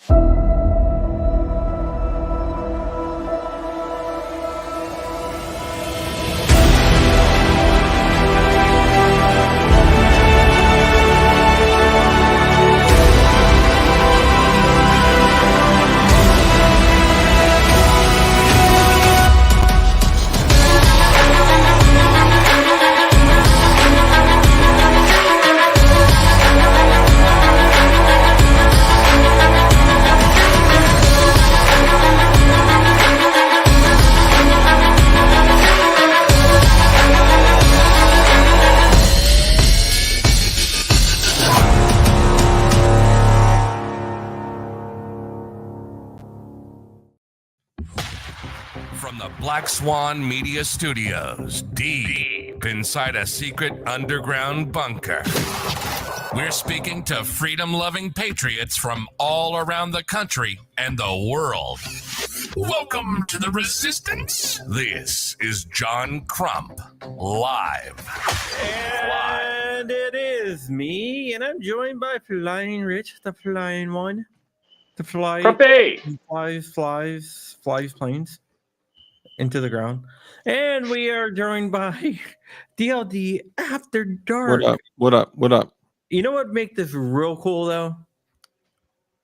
From the Black Swan Media Studios, deep inside a secret underground bunker, we're speaking to freedom-loving patriots from all around the country and the world. Welcome to the Resistance. This is John Crump, live. And it is me, and I'm joined by Flying Rich, the flying one. The flies planes into the ground. And we are joined by DLD After Dark. What up? You know what make this real cool though?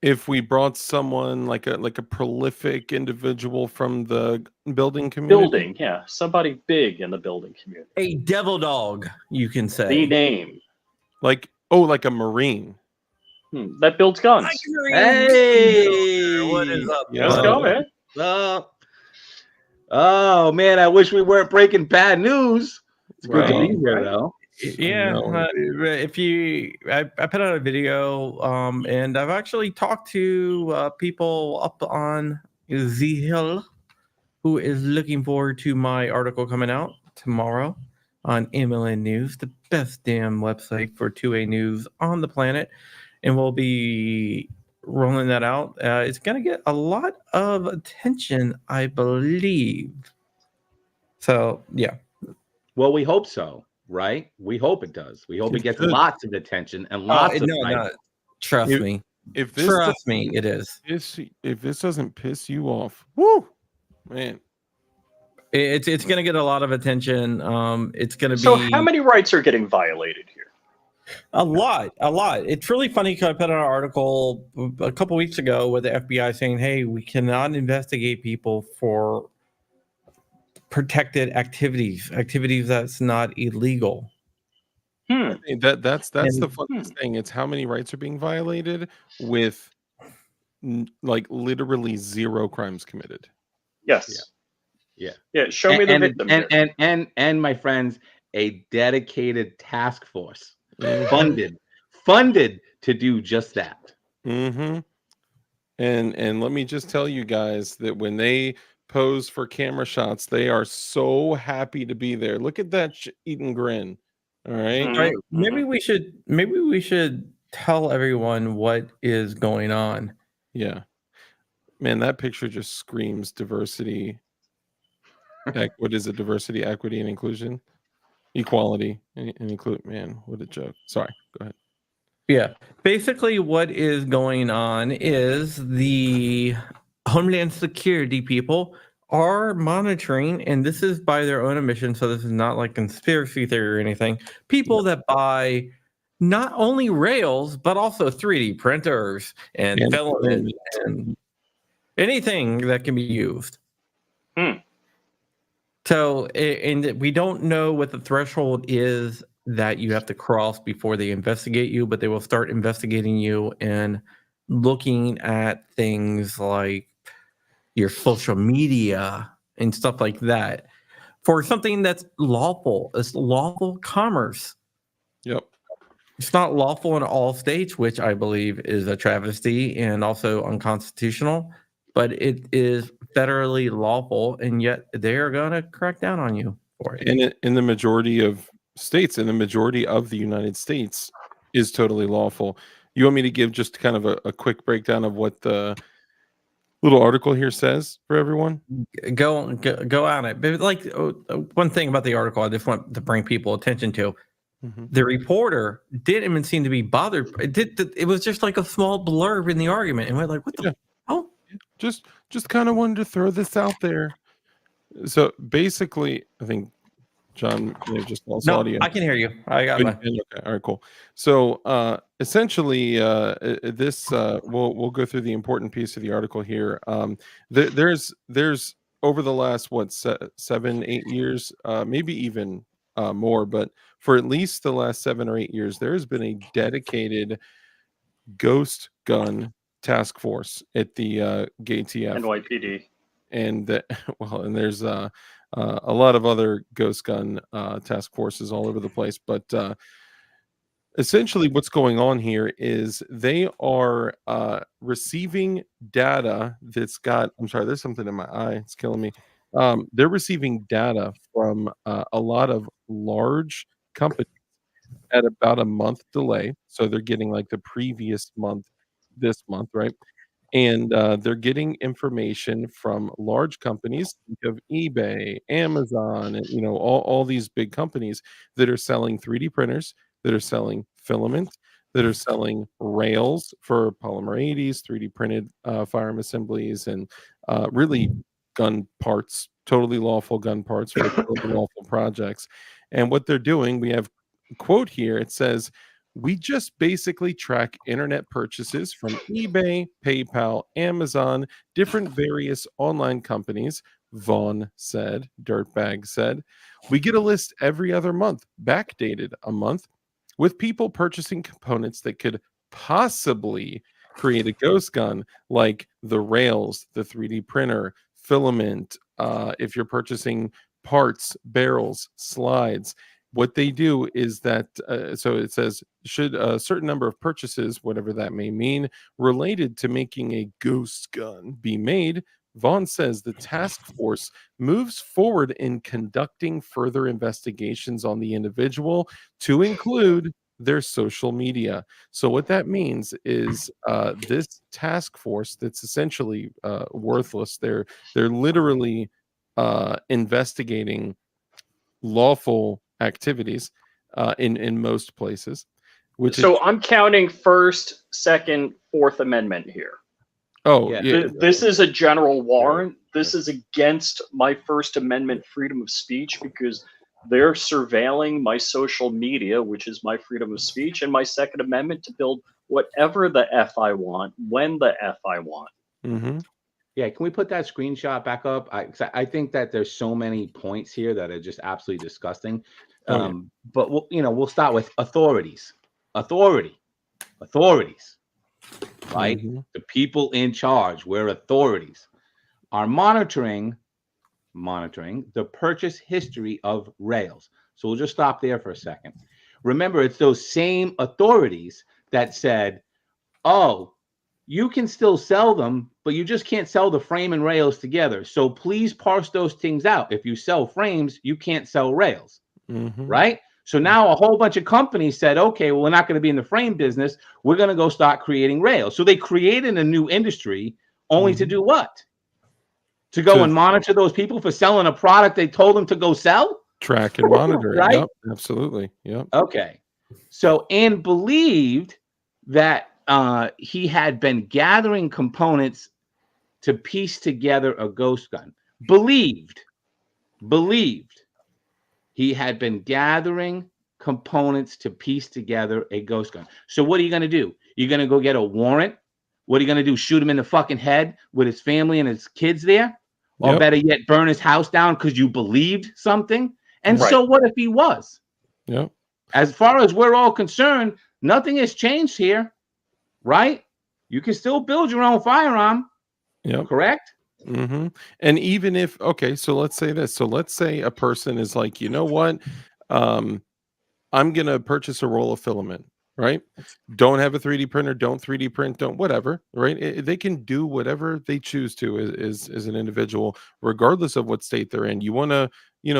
If we brought someone like a prolific individual from the building community. Somebody big in the building community. A devil dog, you can say. The name. Like a Marine. That builds guns. Hey, what is up? Let's go, man. Oh man, I wish we weren't breaking bad news. It's good to be here, though. Yeah, I put out a video, and I've actually talked to people up on the Hill who is looking forward to my article coming out tomorrow on MLN News, the best damn website for 2A news on the planet, and we'll be rolling that out. It's going to get a lot of attention, I believe. So, yeah. Well, we hope so, right? We hope it does. We hope it gets lots of attention and lots of Trust me. If this Trust me, it is. If this doesn't piss you off, woo, man. It's going to get a lot of attention. It's going to be. So, how many rights are getting violated here? A lot. It's really funny because I put out an article a couple weeks ago with the FBI saying, "Hey, we cannot investigate people for protected activities that's not illegal." That's the funniest thing. It's how many rights are being violated with like literally zero crimes committed. Yes. Yeah. Show me the victim. And my friends, a dedicated task force. Funded to do just that. Mm-hmm. And let me just tell you guys that when they pose for camera shots, they are so happy to be there. Look at that eating grin. All right. All right. Maybe we should tell everyone what is going on. Yeah. Man, that picture just screams diversity. What is it? Diversity, equity, and inclusion. Equality and include. Man, what a joke. Sorry, go ahead. Yeah, basically what is going on is the Homeland Security people are monitoring, and this is by their own admission, so this is not like conspiracy theory or anything, people that buy not only rails but also 3D printers and filament and anything that can be used. So, and we don't know what the threshold is that you have to cross before they investigate you, but they will start investigating you and looking at things like your social media and stuff like that for something that's lawful. It's lawful commerce. Yep. It's not lawful in all states, which I believe is a travesty and also unconstitutional. But it is federally lawful, and yet they are going to crack down on you for it. And in the majority of states, in the majority of the United States, is totally lawful. You want me to give just kind of a quick breakdown of what the little article here says for everyone? Go on it. But like one thing about the article, I just want to bring people attention to. Mhm. The reporter didn't even seem to be bothered. It was just like a small blurb in the argument, and we're like, "What the Yeah. hell?" Just kind of wanted to throw this out there. So basically, I think John may have just lost No, audio. I can hear you. I got my. Okay, all right, cool. So essentially, this we'll go through the important piece of the article here. There's over the last 7-8 years, maybe even more, but for at least the last 7 or 8 years, there has been a dedicated ghost gun task force at the GATF. NYPD. And and there's a lot of other ghost gun task forces all over the place, but essentially what's going on here is they are receiving data that's got, I'm sorry, there's something in my eye, it's killing me. They're receiving data from a lot of large companies at about a month delay, so they're getting like the previous month this month, right? And they're getting information from large companies, think of eBay, Amazon, and all these big companies that are selling 3D printers, that are selling filament, that are selling rails for polymer 80s, 3D printed firearm assemblies, and really gun parts, totally lawful gun parts for totally lawful projects. And what they're doing, we have a quote here. It says, "We just basically track internet purchases from eBay, PayPal, Amazon, different various online companies," Vaughn said, Dirtbag said. "We get a list every other month, backdated a month, with people purchasing components that could possibly create a ghost gun, like the rails, the 3D printer, filament, if you're purchasing parts, barrels, slides." What they do is that, so it says, should a certain number of purchases, whatever that may mean, related to making a ghost gun be made, Vaughn says the task force moves forward in conducting further investigations on the individual to include their social media. So what that means is this task force that's essentially worthless. They're literally investigating lawful activities in most places, which So I'm counting First, Second, Fourth Amendment here. yeah. This is a general warrant. This is against my First Amendment freedom of speech because they're surveilling my social media, which is my freedom of speech, and my Second Amendment to build whatever the F I want, when the F I want. Mm-hmm. Yeah, can we put that screenshot back up? I think that there's so many points here that are just absolutely disgusting. But we'll start with authorities. Authorities, right? Mm-hmm. The people in charge, we're authorities, are monitoring the purchase history of rails. So we'll just stop there for a second. Remember, it's those same authorities that said, "Oh, you can still sell them, but you just can't sell the frame and rails together. So please parse those things out. If you sell frames, you can't sell rails." Mm-hmm. Right? So now a whole bunch of companies said, "Okay, well, we're not going to be in the frame business. We're going to go start creating rails." So they created a new industry only to do what? To go and monitor those people for selling a product they told them to go sell? Track and monitor it. Right? Yep, absolutely. Yep. Okay. So, and believed that he had been gathering components to piece together a ghost gun. Believed he had been gathering components to piece together a ghost gun. So what are you going to do? You're going to go get a warrant? What are you going to do? Shoot him in the fucking head with his family and his kids there? Or better yet, burn his house down because you believed something? And so what if he was? Yep. As far as we're all concerned, nothing has changed here, right? You can still build your own firearm. Yep. Correct? Mm-hmm. And even if, okay, so let's say this. So let's say a person is like, you know what? I'm going to purchase a roll of filament, right? Don't have a 3D printer, don't 3D print, don't whatever, right? They can do whatever they choose to as an individual, regardless of what state they're in. You want to,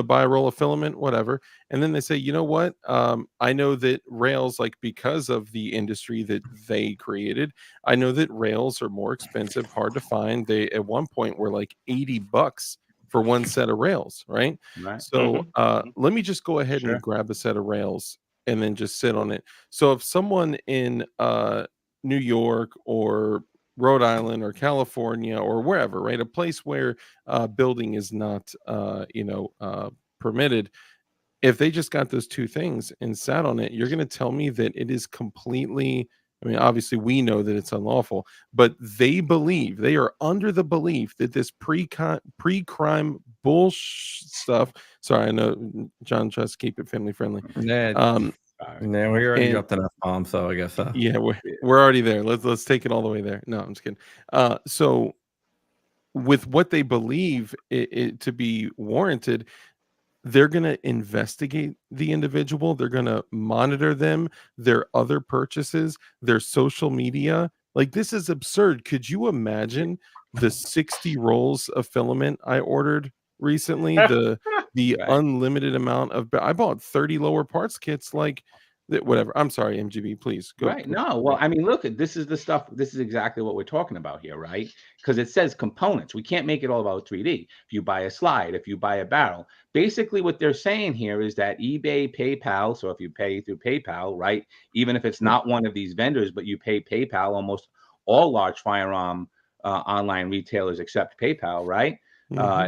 buy a roll of filament, whatever. And then they say, you know what? I know that rails, like because of the industry that they created, I know that rails are more expensive, hard to find. They at one point were like $80 for one set of rails, right? Right. So let me just go ahead and grab a set of rails and then just sit on it. So if someone in New York or Rhode Island or California or wherever, right, a place where building is not permitted, if they just got those two things and sat on it, you're going to tell me that it is completely, I mean, obviously we know that it's unlawful, but they are under the belief that this pre-crime bullshit stuff. Sorry, I know John tries to keep it family friendly. Yeah, Um, we already and- dropped enough bombs, so I guess. yeah, we're already there. Let's take it all the way there. No, I'm just kidding. So with what they believe it to be warranted, they're going to investigate the individual. They're going to monitor them, their other purchases, their social media. Like, this is absurd. Could you imagine the 60 rolls of filament I ordered recently? The Right. unlimited amount of, I bought 30 lower parts kits, like whatever. I'm sorry, MGB, please go. Right. No, well, I mean, look, this is the stuff. This is exactly what we're talking about here, right? Because it says components. We can't make it all about 3D. If you buy a slide, if you buy a barrel, basically what they're saying here is that eBay, PayPal, so if you pay through PayPal, right, even if it's not one of these vendors, but you pay PayPal, almost all large firearm online retailers accept PayPal, right?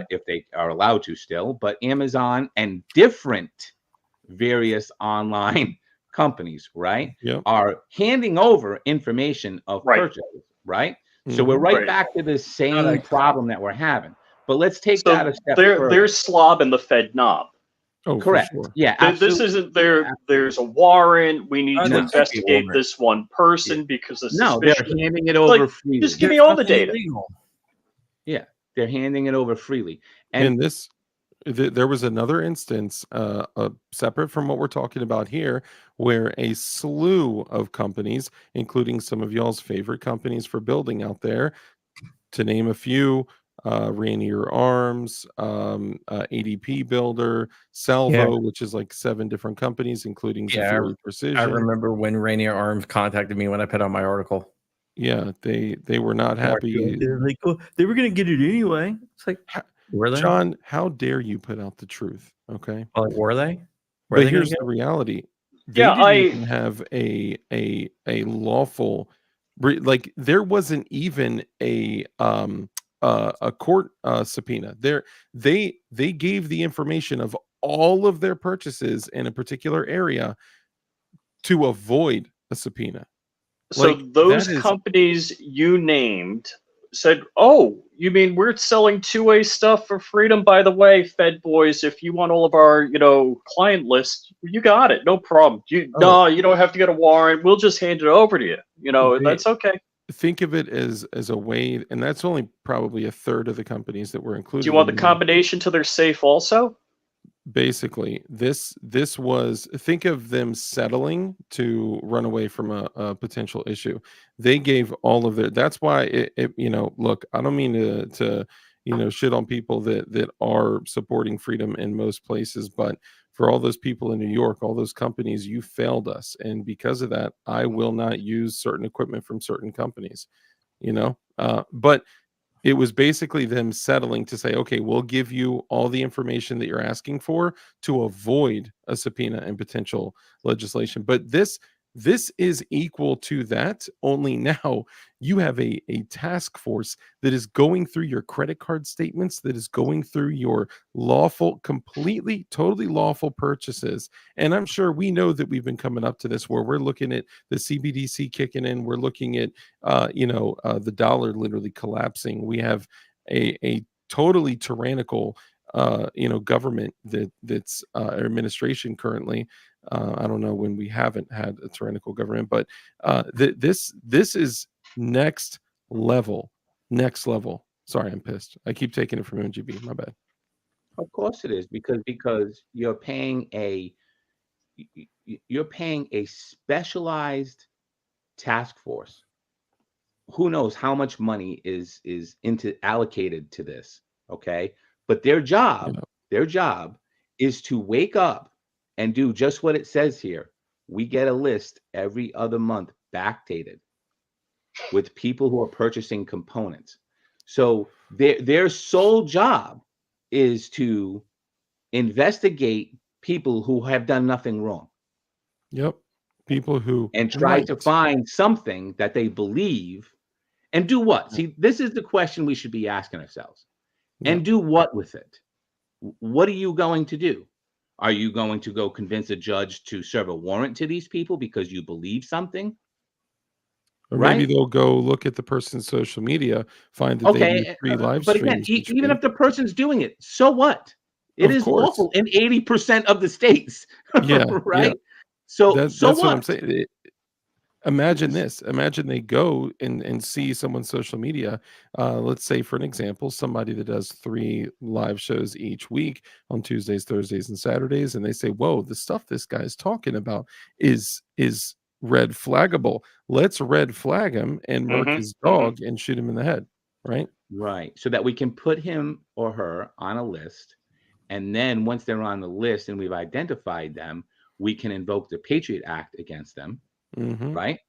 If they are allowed to still, but Amazon and different various online companies, right, Yep. are handing over information of Right. purchases, right? So we're Mhm. right Right. back to the same problem that we're having. But let's take So that a step they're further. slobbing the Fed knob. Oh, Correct. for sure. Yeah, This absolutely. isn't there. There's a warrant. We need Oh, to no. investigate Warrant. this one person because of No, they're suspicion. handing it over Like, freely. just give me all the Nothing data. illegal. Yeah, they're handing it over freely. And this, there was another instance, separate from what we're talking about here, where a slew of companies, including some of y'all's favorite companies for building out there, to name a few, Rainier Arms, ADP Builder, Salvo, which is like 7 different companies, including Yeah, Zafiri Precision. I remember when Rainier Arms contacted me when I put out my article. Yeah, they were not happy. They're like, oh, they were gonna get it anyway. It's like, were they? John, how dare you put out the truth? Okay. Like, were they? Were But they here's gonna the reality. They Yeah, didn't even have a lawful, like, there wasn't even a court subpoena. They gave the information of all of their purchases in a particular area to avoid a subpoena. So Like, those that is- companies you named said, "Oh, you mean we're selling two-way stuff for freedom? By the way, Fed boys, if you want all of our, client list, you got it, no problem. No, you don't have to get a warrant. We'll just hand it over to you. They- That's okay. Think of it as a way, and that's only probably a third of the companies that were included. Do you want the in there. combination to their safe also?" Basically, this was, think of them settling to run away from a potential issue. They gave all of their, that's why look, I don't mean to shit on people that are supporting freedom in most places, but for all those people in New York, all those companies, you failed us, and because of that, I will not use certain equipment from certain companies, but it was basically them settling to say, okay, we'll give you all the information that you're asking for to avoid a subpoena and potential legislation. But this is equal to that, only now you have a task force that is going through your credit card statements, that is going through your lawful, completely, totally lawful purchases. And I'm sure we know that we've been coming up to this where we're looking at the CBDC kicking in. We're looking at, the dollar literally collapsing. We have a totally tyrannical, government that's administration currently. I don't know when we haven't had a tyrannical government, but this is next level. Sorry, I'm pissed. I keep taking it from MGB. My bad. Of course it is, because you're paying a specialized task force. Who knows how much money is allocated to this, okay? But their job is to wake up and do just what it says here. We get a list every other month, backdated, with people who are purchasing components. So their sole job is to investigate people who have done nothing wrong. Yep. People who and try to Right. find something that they believe and do what? See, this is the question we should be asking ourselves. And do what with it? What are you going to do? Are you going to go convince a judge to serve a warrant to these people because you believe something? Or maybe Right? they'll go look at the person's social media, find that they do Okay, 3 live but again, streams each even week. if the person's doing it, so what? It Of is course. lawful in 80% of the states, Yeah, right? So that's what I'm what? saying. Imagine this. Imagine they go and see someone's social media. Let's say, for an example, somebody that does 3 live shows each week on Tuesdays, Thursdays, and Saturdays, and they say, "Whoa, the stuff this guy's talking about is red flaggable. Let's red flag him and mark Mhm, his mhm. dog and shoot him in the head." Right? Right. So that we can put him or her on a list. And then once they're on the list and we've identified them, we can invoke the Patriot Act against them. Mm-hmm. Right.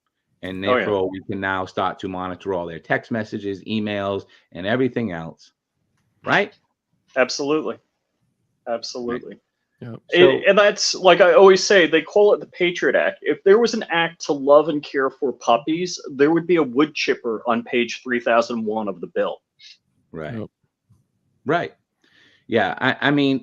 And Oh, yeah. therefore, we can now start to monitor all their text messages, emails, and everything else. Right. Absolutely. Absolutely. Yep. So, And that's, like I always say, they call it the Patriot Act. If there was an act to love and care for puppies, there would be a wood chipper on page 3001 of the bill. right. Yep. Right. Yeah. I mean,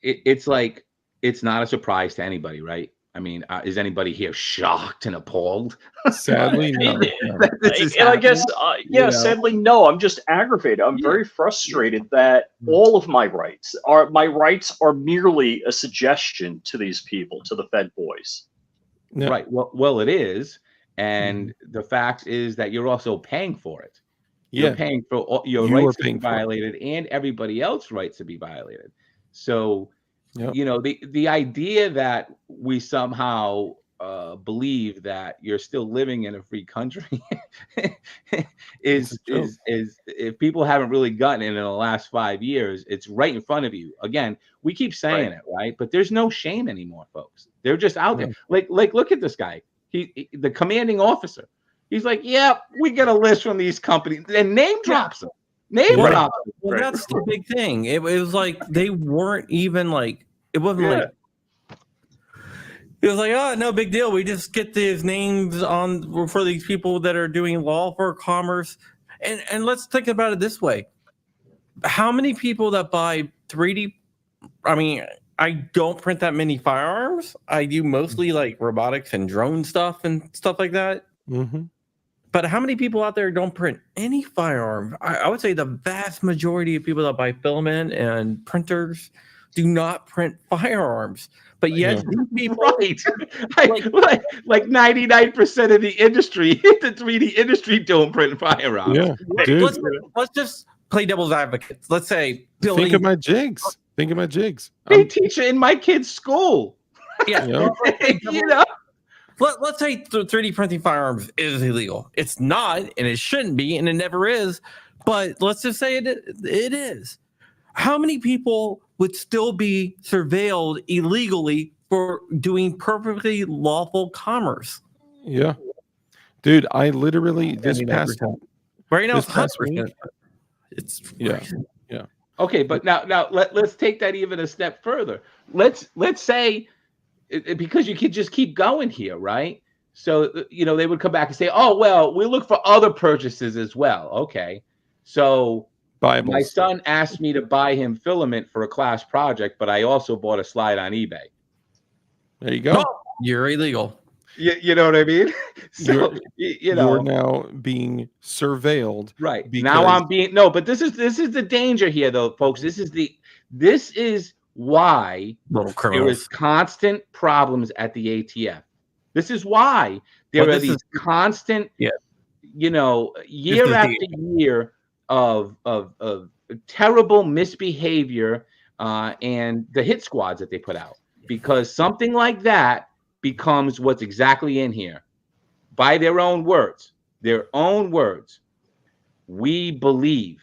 it's like, it's not a surprise to anybody, right? I mean, is anybody here shocked and appalled? Sadly, no. that this is And I guess, happening? yeah, know? sadly, no. I'm just aggravated. I'm Yeah. very frustrated that all of my rights are merely a suggestion to these people, to the Fed boys. Yeah. Right. Well, it is, and the fact is that you're also paying for it. You're Yeah. paying for all, your You are rights to be paying for it. violated, and everybody else's rights to be violated. So, Yep. the idea that we somehow believe that you're still living in a free country is It's a joke. if people haven't really gotten it in the last 5 years, it's right in front of you. Again, we keep saying it, right? But there's no shame anymore, folks. They're just out there. Like look at this guy. He the commanding officer. He's like, yeah, we get a list from these companies, and name drops them. Name Well, drops them. Well, that's the big thing. It was like they weren't even like it wasn't like it was like, oh, no big deal. We just get these names on for these people that are doing lawful commerce. And let's think about it this way. How many people that buy 3D? I mean, I don't print that many firearms. I do mostly like robotics and drone stuff and stuff like that. Mm-hmm. But how many people out there don't print any firearm? I would say the vast majority of people that buy filament and printers do not print firearms. But yet, these people, Right. like 99% of the industry, the 3D industry don't print firearms. Yeah, dude. let's just play devil's advocate. Let's say Think of my jigs. Think of my jigs. They teach it in my kid's school. yeah. Yeah. Let's say 3D printing firearms is illegal. It's not, and it shouldn't be, and it never is. But let's just say it is. How many people would still be surveilled illegally for doing perfectly lawful commerce? Yeah, dude. I literally this 99%. past Right now, this it's past 100%. week. It's Yeah. Okay, but now let's take that even a step further. Let's say because you could just keep going here, right? So they would come back and say, "Oh well, we look for other purchases as well." Okay, so Bibles. my son asked me to buy him filament for a class project, but I also bought a slide on eBay. There you go. Oh, you're illegal. You know what I mean? So You're now being surveilled. right now because- I'm being but this is the danger here, though, folks. This is why Little there criminals. is constant problems at the ATF. This is why there But are this these is- constant, Yeah. year is after year of terrible misbehavior and the hit squads that they put out, because something like that becomes what's exactly in here. By their own words, we believe.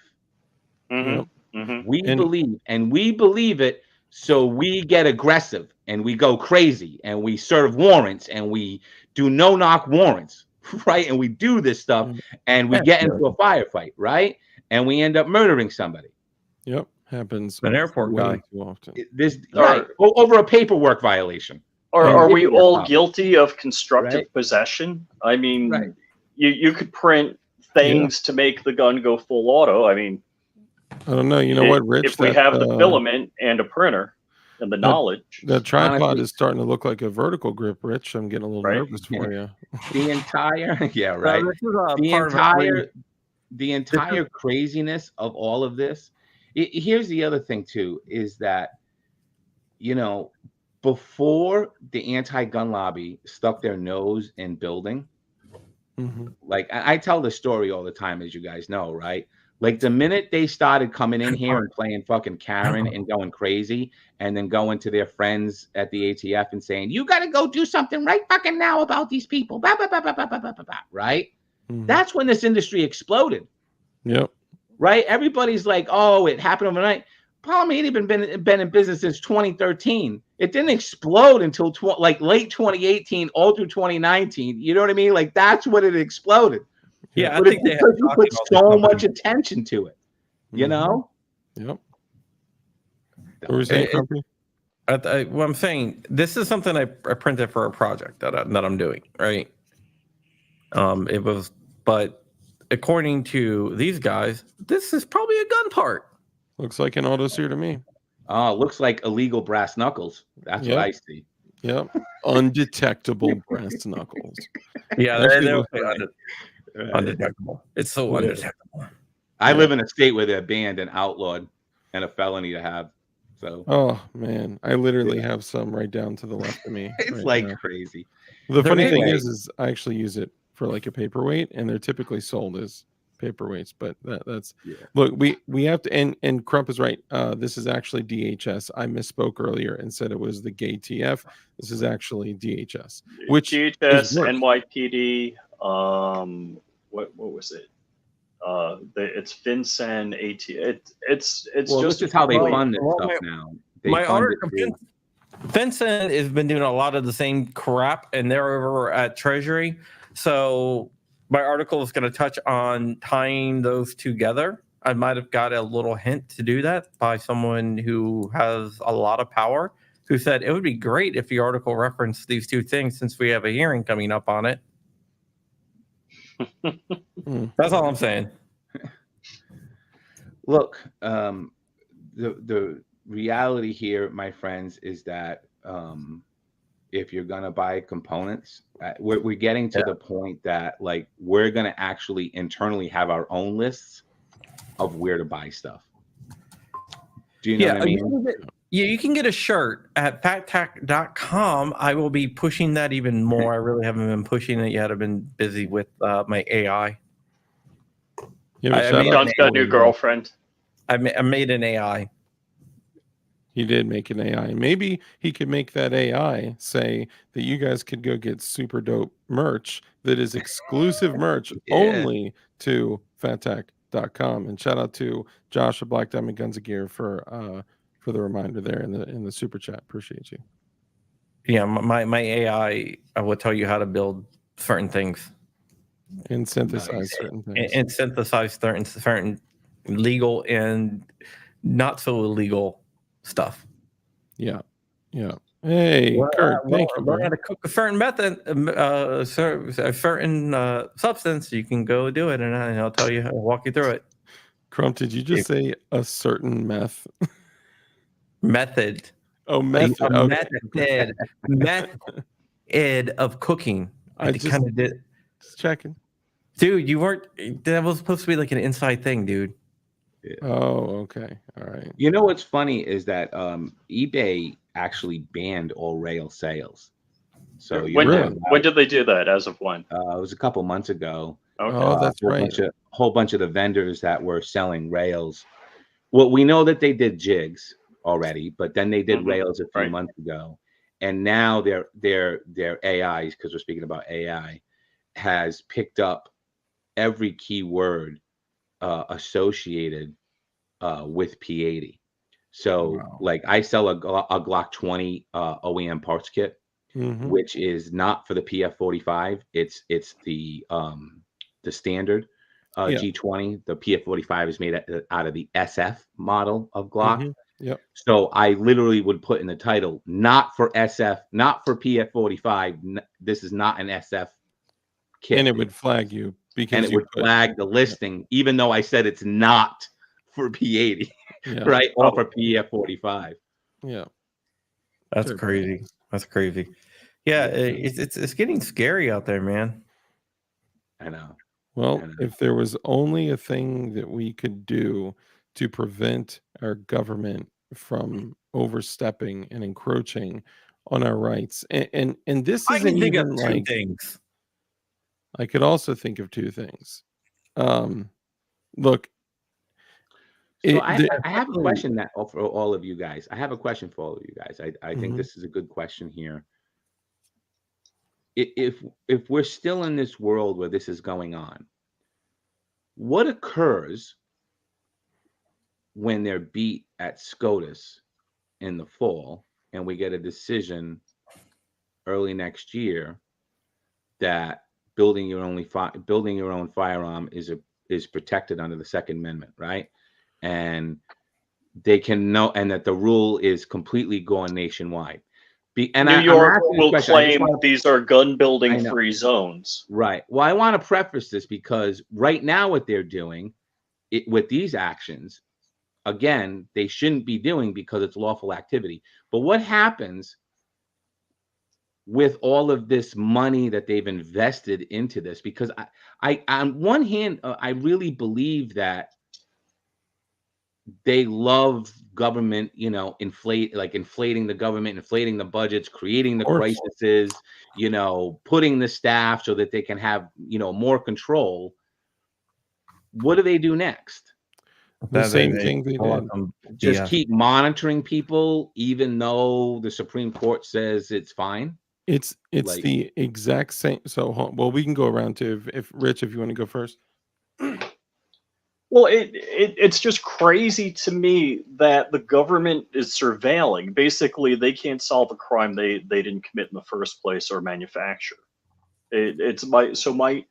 Mm-hmm. Mm-hmm. We believe, and we believe it, so we get aggressive and we go crazy and we serve warrants and we do no-knock warrants, right? And we do this stuff and we get into a firefight, right? And we end up murdering somebody. Yep, happens. An airport way guy. too often. Right, over a paperwork violation. Are we Nvidia all probably. guilty of constructive Right. possession? I mean, Right. you could print things to make the gun go full auto. I mean, I don't know. You know what, Rich? if we have the filament and a printer and the knowledge, that tripod Honestly- is starting to look like a vertical grip, Rich. I'm getting a little Right. nervous for you. The entire yeah, So right. this is a The part of entire the entire craziness of all of this. Here's the other thing too, is that, you know, before the anti-gun lobby stuck their nose in building, Mhm. like I tell the story all the time, as you guys know, right? Like the minute they started coming in here and playing fucking Karen and going crazy, and then going to their friends at the ATF and saying, "You got to go do something right fucking now about these people," bah, bah, bah, bah, bah, bah, bah, bah, bah, right? Mhm. That's when this industry exploded, Yep. right? Everybody's like, "Oh, it happened overnight." Palomini had been in business since 2013. It didn't explode until like late 2018, all through 2019. You know what I mean? Like that's when it exploded. Yeah, I But it's think they have because you put talking so about this much company. attention to it. You Mhm. know? Yep. What were you saying, Crumpy? What I'm saying, this is something I printed for a project that I'm doing, right? It was, but according to these guys, this is probably a gun part. Looks like an auto sear to me. Oh, looks like illegal brass knuckles. That's Yep. what I see. Yep. Undetectable brass knuckles. Yeah, Actually, they looks say like- undetectable. It's so Yeah. undetectable. I Yeah. live in a state where they're banned and outlawed and a felony to have. So Oh man, I literally have some right down to the left of me. it's right like now. crazy. The They're funny thing anyway- is I actually use it for like a paperweight, and they're typically sold as paperweights. But that's Yeah. look, we have to, and Crump is right. This is actually DHS. I misspoke earlier and said it was the gay TF. This is actually DHS, which DHS, is worse. NYPD, what was it? It's FinCEN, AT. It's Well, just this is how they well, fund this well, stuff my- now. They My fund auditor, it through- Vincent has been doing a lot of the same crap, and they're over at Treasury. So my article is going to touch on tying those together. I might have got a little hint to do that by someone who has a lot of power, who said it would be great if the article referenced these two things since we have a hearing coming up on it. That's all I'm saying. Look, the reality here, my friends, is that if you're gonna buy components, we're getting to the point that like we're gonna actually internally have our own lists of where to buy stuff. Do you know what I mean? You can get a shirt at fattac.com. I will be pushing that even more. I really haven't been pushing it yet. I've been busy with my AI. You have a I shout mean, out? John's got a new girlfriend. I made an AI. He did make an AI. Maybe he could make that AI say that you guys could go get super dope merch that is exclusive merch Yeah. only to fattac.com. And shout out to Josh of Black Diamond Guns and Gear for the reminder there in the super chat. Appreciate you. Yeah, my AI will tell you how to build certain things And synthesize Nice. certain things. and synthesize certain legal and not so illegal stuff. Yeah. Yeah. Hey, Kurt, thank you, Learn bro. how to cook a certain method, a certain substance. You can go do it, and I'll tell you, I'll walk you through it. Crump, did you just say a certain meth? Method. Oh, method. A Okay. method of cooking. I I just- kind of did. Just checking. Dude, you weren't. That was supposed to be like an inside thing, dude. Oh, okay. All right. You know what's funny is that eBay actually banned all rail sales. So you When, know, Really? when did they do that? As of when? it was a couple months ago. Okay. Oh, that's whole right. whole bunch of the vendors that were selling rails. Well, we know that they did jigs already, but then they did Mhm. rails a few Right. months ago, and now their AIs, because we're speaking about AI, has picked up every keyword associated with P80. So, Wow. like, I sell a Glock 20 OEM parts kit, Mhm. which is not for the PF45. It's the standard Yeah. G20. The PF45 is made out of the SF model of Glock. Mhm. Yep. So I literally would put in the title, not for SF, not for PF45. This is not an SF kit. And it would flag you because and it you would flag the listing, even though I said it's not for P80, Yeah. right? Or Oh. for PF45. Yeah. That's They're crazy. bad. That's crazy. Yeah, Yeah. it's getting scary out there, man. I know. Well, And- if there was only a thing that we could do to prevent our government from overstepping and encroaching on our rights, and this I isn't can think of even two like things. I could also think of two things. Look, So it- I, the- I have a question that for all of you guys. I have a question for all of you guys. I think Mhm. this is a good question here. If we're still in this world where this is going on, what occurs when they're beat at SCOTUS in the fall and we get a decision early next year that building your own firearm is protected under the Second Amendment, right? And they can know, and that the rule is completely gone nationwide. And New I'm York asking this will question, I just claim wanna- these are gun building I know. free zones. Right. Well, I want to preface this because right now what they're doing with these actions, again, they shouldn't be doing because it's lawful activity. But what happens with all of this money that they've invested into this? Because I on one hand, I really believe that they love government, inflating the government, inflating the budgets, creating the course. crises, putting the staff so that they can have, more control. What do they do next? The same thing they call did. them Just BS. keep monitoring people, even though the Supreme Court says it's fine? It's Like- the exact same. So, well, we can go around to if Rich, if you want to go first. Well, it's just crazy to me that the government is surveilling. Basically, they can't solve a crime they didn't commit in the first place or manufacture. My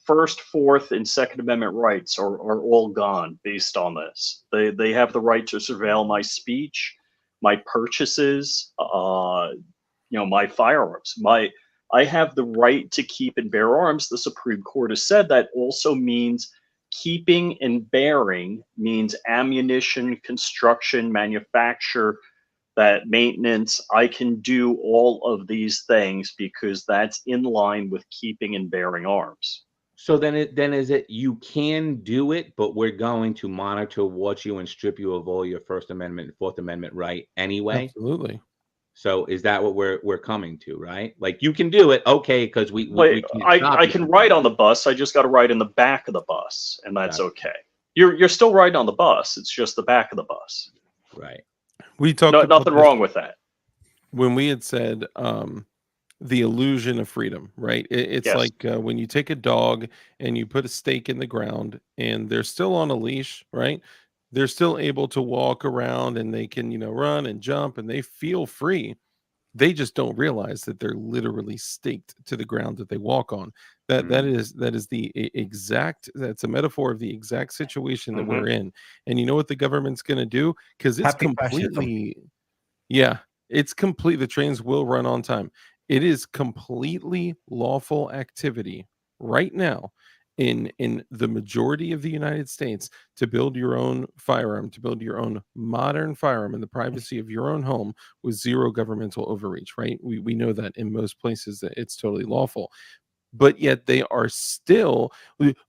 First, Fourth, and Second Amendment rights are all gone based on this. They have the right to surveil my speech, my purchases, my firearms. I have the right to keep and bear arms. The Supreme Court has said that also means keeping and bearing means ammunition, construction, manufacture, that maintenance. I can do all of these things because that's in line with keeping and bearing arms. So then is it you can do it, but we're going to monitor, watch you, and strip you of all your First Amendment and Fourth Amendment right anyway? Absolutely. So is that what we're coming to, right? Like you can do it, okay, because we Wait, can't stop I you can from ride doing on the bus. I just got to ride in the back of the bus, and that's Gotcha. okay. You're still riding on the bus. It's just the back of the bus. it. Right. We talked No, about nothing this wrong with that. when we had said the illusion of freedom, right? It's Yes. like when you take a dog and you put a stake in the ground and they're still on a leash, right? They're still able to walk around and they can, run and jump and they feel free. They just don't realize that they're literally staked to the ground that they walk on. That is the exact, that's a metaphor of the exact situation that we're in. And you know what the government's going to do? Because it's Happy fascism. completely, yeah, it's complete. The trains will run on time. It is completely lawful activity right now in the majority of the United States to build your own firearm, to build your own modern firearm in the privacy of your own home with zero governmental overreach, right? We know that in most places that it's totally lawful. But yet they are still,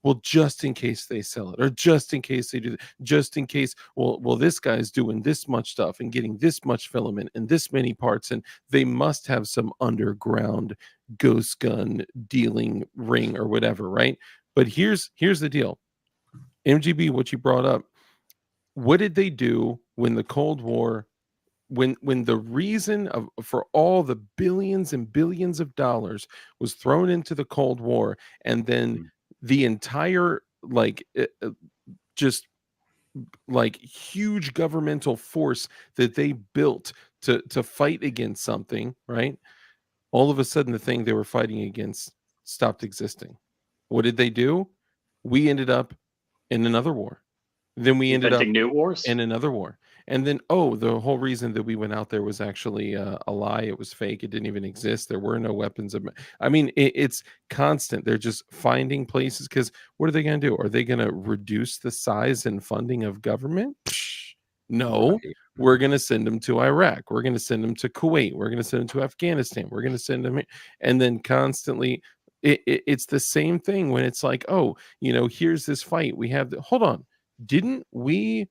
well, just in case they sell it, or just in case they do, just in case, well, this guy's doing this much stuff and getting this much filament and this many parts, and they must have some underground ghost gun dealing ring or whatever, right? But here's the deal. MGB, what you brought up, what did they do when the Cold War, when the reason for all the billions and billions of dollars was thrown into the Cold War, and then the entire just like huge governmental force that they built to fight against something, right? All of a sudden the thing they were fighting against stopped existing. What did they do? We ended up in another war. Then we ended up Inventing new wars. in another war. And then, oh, the whole reason that we went out there was actually a lie. It was fake. It didn't even exist. There were no weapons of. I mean, it's constant. They're just finding places because what are they going to do? Are they going to reduce the size and funding of government? Psh, no. Right. We're going to send them to Iraq. We're going to send them to Kuwait. We're going to send them to Afghanistan. We're going to send them, and then constantly. It's the same thing when it's like, oh, here's this fight. We have hold on. Didn't we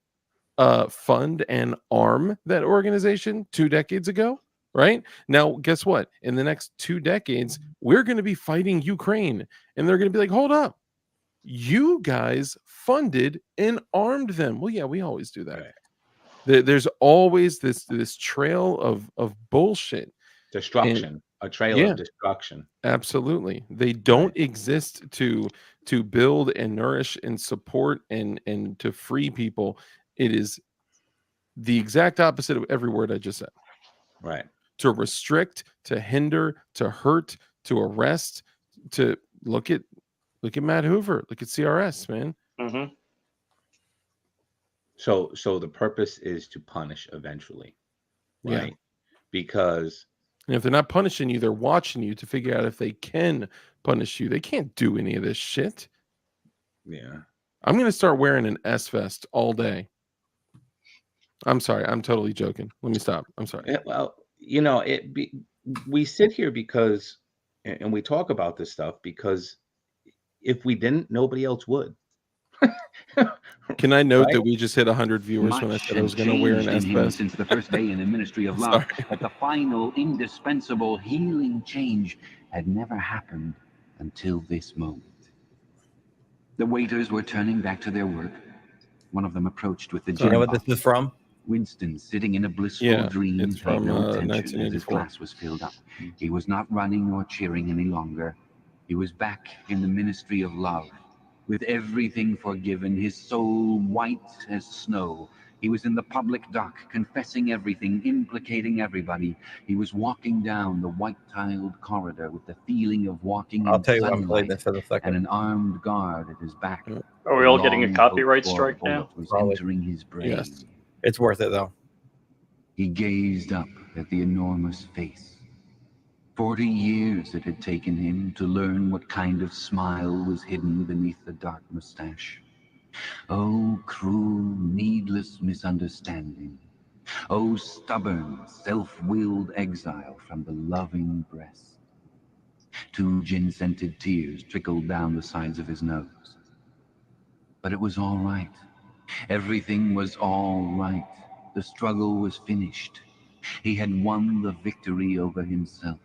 fund and arm that organization 2 decades ago? Right now, guess what? In the next 2 decades, we're going to be fighting Ukraine, and they're going to be like, hold up, you guys funded and armed them. Well, yeah, we always do that. Right. There's always this trail of bullshit. Destruction. A trail Yeah. of destruction. Absolutely. They don't exist to build and nourish and support and to free people. It is the exact opposite of every word I just said. Right. To restrict, to hinder, to hurt, to arrest, to look at Matt Hoover, look at CRS, man. Mm-hmm. So the purpose is to punish eventually, right? Yeah. Because And if they're not punishing you, they're watching you to figure out if they can punish you. They can't do any of this shit. yeah. I'm going to start wearing an S vest all day. I'm sorry. I'm totally joking. Let me stop. I'm sorry. Yeah, well, we sit here because, and we talk about this stuff because if we didn't, nobody else would. Can I note Right? that we just hit 100 viewers when I said I was going to wear an S changed in him vest? since the first day in the ministry of love, but the final, indispensable, healing change had never happened until this moment. The waiters were turning back to their work. One of them approached with the Do you know what gin this is from? Winston, sitting in a blissful Yeah, dream, it's paid from, no attention as his 1984. glass was filled up. He was not running or cheering any longer. He was back in the ministry of love, with everything forgiven, his soul white as snow. He was in the public dock, confessing everything, implicating everybody. He was walking down the white-tiled corridor with the feeling of walking I'll in tell you what, I'm playing sunlight this in a and second. an armed guard at his back. Are we all getting a long copyright hoped-for strike bullet now? was Probably. entering his brain. Yes. It's worth it though. He gazed up at the enormous face. 40 years it had taken him to learn what kind of smile was hidden beneath the dark mustache. Oh, cruel, needless misunderstanding. Oh, stubborn, self-willed exile from the loving breast. 2 gin-scented tears trickled down the sides of his nose. But it was all right. Everything was all right. The struggle was finished. He had won the victory over himself.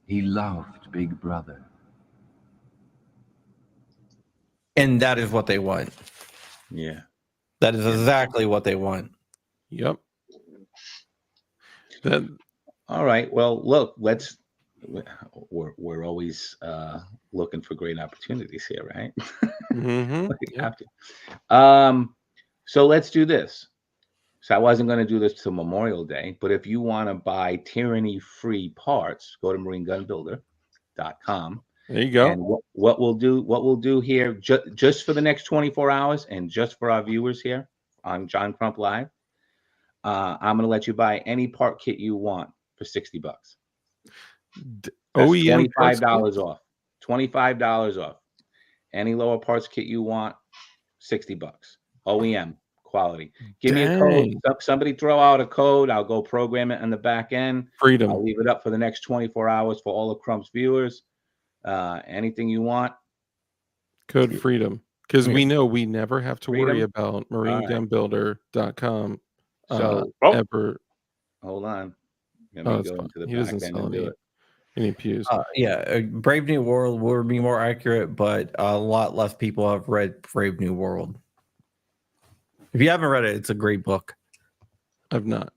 He loved Big Brother. And that is what they want. Yeah. That is exactly what they want. Yep. That All right. Well, look, we're always looking for great opportunities here, right? mhm. We Yep. have to. So let's do this. So I wasn't going to do this till Memorial Day, but if you want to buy tyranny-free parts, go to marinegunbuilder.com. There you go. And what we'll do here, just for the next 24 hours, and just for our viewers here on John Crump Live, I'm going to let you buy any part kit you want for $60. That's OEM parts $25 off. $25 off. Any lower parts kit you want, $60. OEM quality. Give me a code. Dang. Somebody throw out a code. I'll go program it on the back end. Freedom. I'll leave it up for the next 24 hours for all of Crump's viewers. Anything you want. Code freedom. Because Yeah. we know we never have to worry Freedom? about marinegunbuilder.com Oh. ever. Hold on. Let Oh, me that's go fine. into the He back doesn't end sell and do any, it. any pews. Brave New World will be more accurate, but a lot less people have read Brave New World. If you haven't read it, it's a great book. I've not.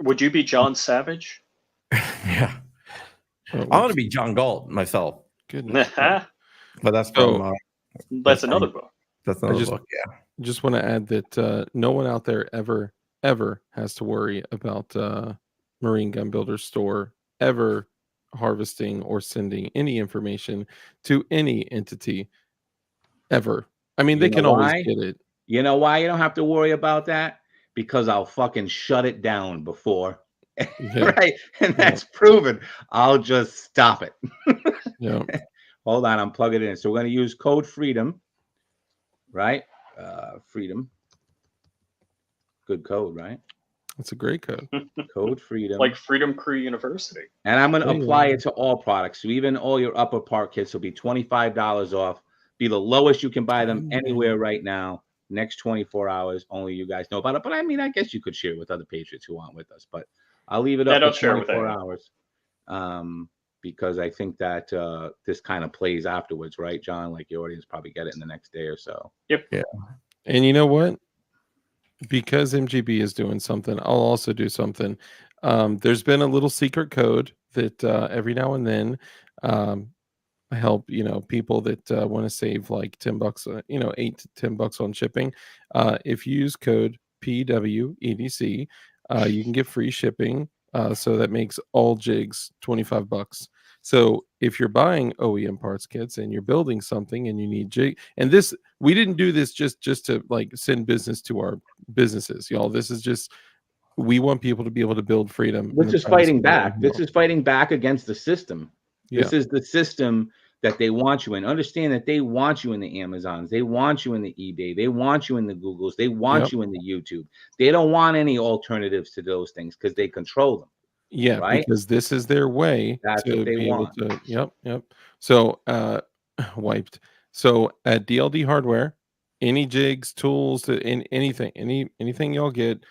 Would you be John Savage? Yeah. Oh, I want to be John Galt myself, goodness. That's but that's So- from another book. that's another just- book. Yeah. Just want to add that no one out there ever has to worry about Marine Gun Builder store ever harvesting or sending any information to any entity ever. I mean, they You know can always why? get it. You know why you don't have to worry about that? because I'll fucking shut it down before. Yeah. Right. And that's proven. I'll just stop it. Yeah. Hold on, I'm plugging it in. So we're going to use code FREEDOM, right? Freedom. Good code, right? That's a great code. Code FREEDOM. Like Freedom Crew University. And I'm going to There you apply go. it to all products. So even all your upper part kits will be $25 off. Be the lowest you can buy them anywhere right now. Next 24 hours, only you guys know about it. But I mean, I guess you could share it with other Patriots who aren't with us. But I'll leave it Yeah, up don't for share it with 24 anyone. hours. Because I think that this kind of plays afterwards, right, John? Like your audience probably get it in the next day or so. And you know what? Because MGB is doing something, I'll also do something. There's been a little secret code that every now and then I help, people that want to save like $10, $8 to $10 on shipping. If you use code PWEDC, you can get free shipping. So that makes all jigs $25. So if you're buying OEM parts kits and you're building something and you need jig, and this, we didn't do this just to like send business to our businesses, y'all. This is just, we want people to be able to build freedom. This is fighting back. This is fighting back against the system. This is the system that they want you in. Understand that they want you in the Amazons. They want you in the eBay. They want you in the Googles. They want you in the YouTube. They don't want any alternatives to those things because they control them. Yeah, right? because this is their way That's to what they be want. able to. Yep. So wiped. So at DLD Hardware, any jigs, tools, anything y'all get,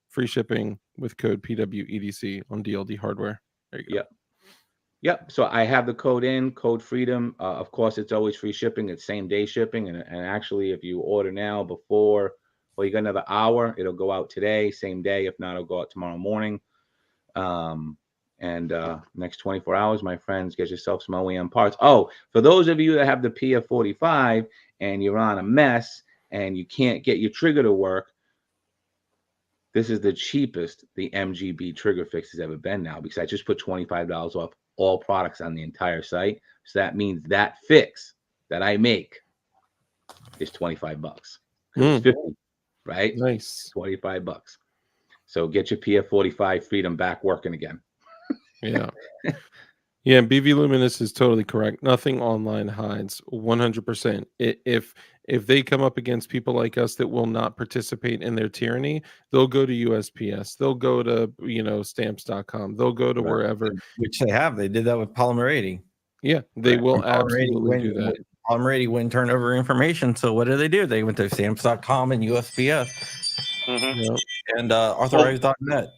free shipping with code PWEDC on DLD Hardware. There you go. Yep. So I have the code in, code FREEDOM. Of course, it's always free shipping. It's same day shipping. And actually, if you order now before, well, you got another hour, it'll go out today, same day. If not, it'll go out tomorrow morning. Next 24 hours, my friends, get yourself some OEM parts. Oh, for those of you that have the PF45 and you're on a mess and you can't get your trigger to work, this is the cheapest the MGB trigger fix has ever been now, because I just put $25 off all products on the entire site. So that means that fix that I make is $25. It's 50, right? Nice. $25. So get your PF45 Freedom back working again. Yeah. Yeah, BV Luminous is totally correct. Nothing online hides 100%. If they come up against people like us that will not participate in their tyranny, they'll go to USPS. They'll go to, stamps.com. They'll go to wherever. Which they have. They did that with Polymer 80. Yeah, they will Polymer 80 absolutely do that. Polymer 80 wouldn't turn over information. So what do? They went to stamps.com and USPS Yep. and authorized.net.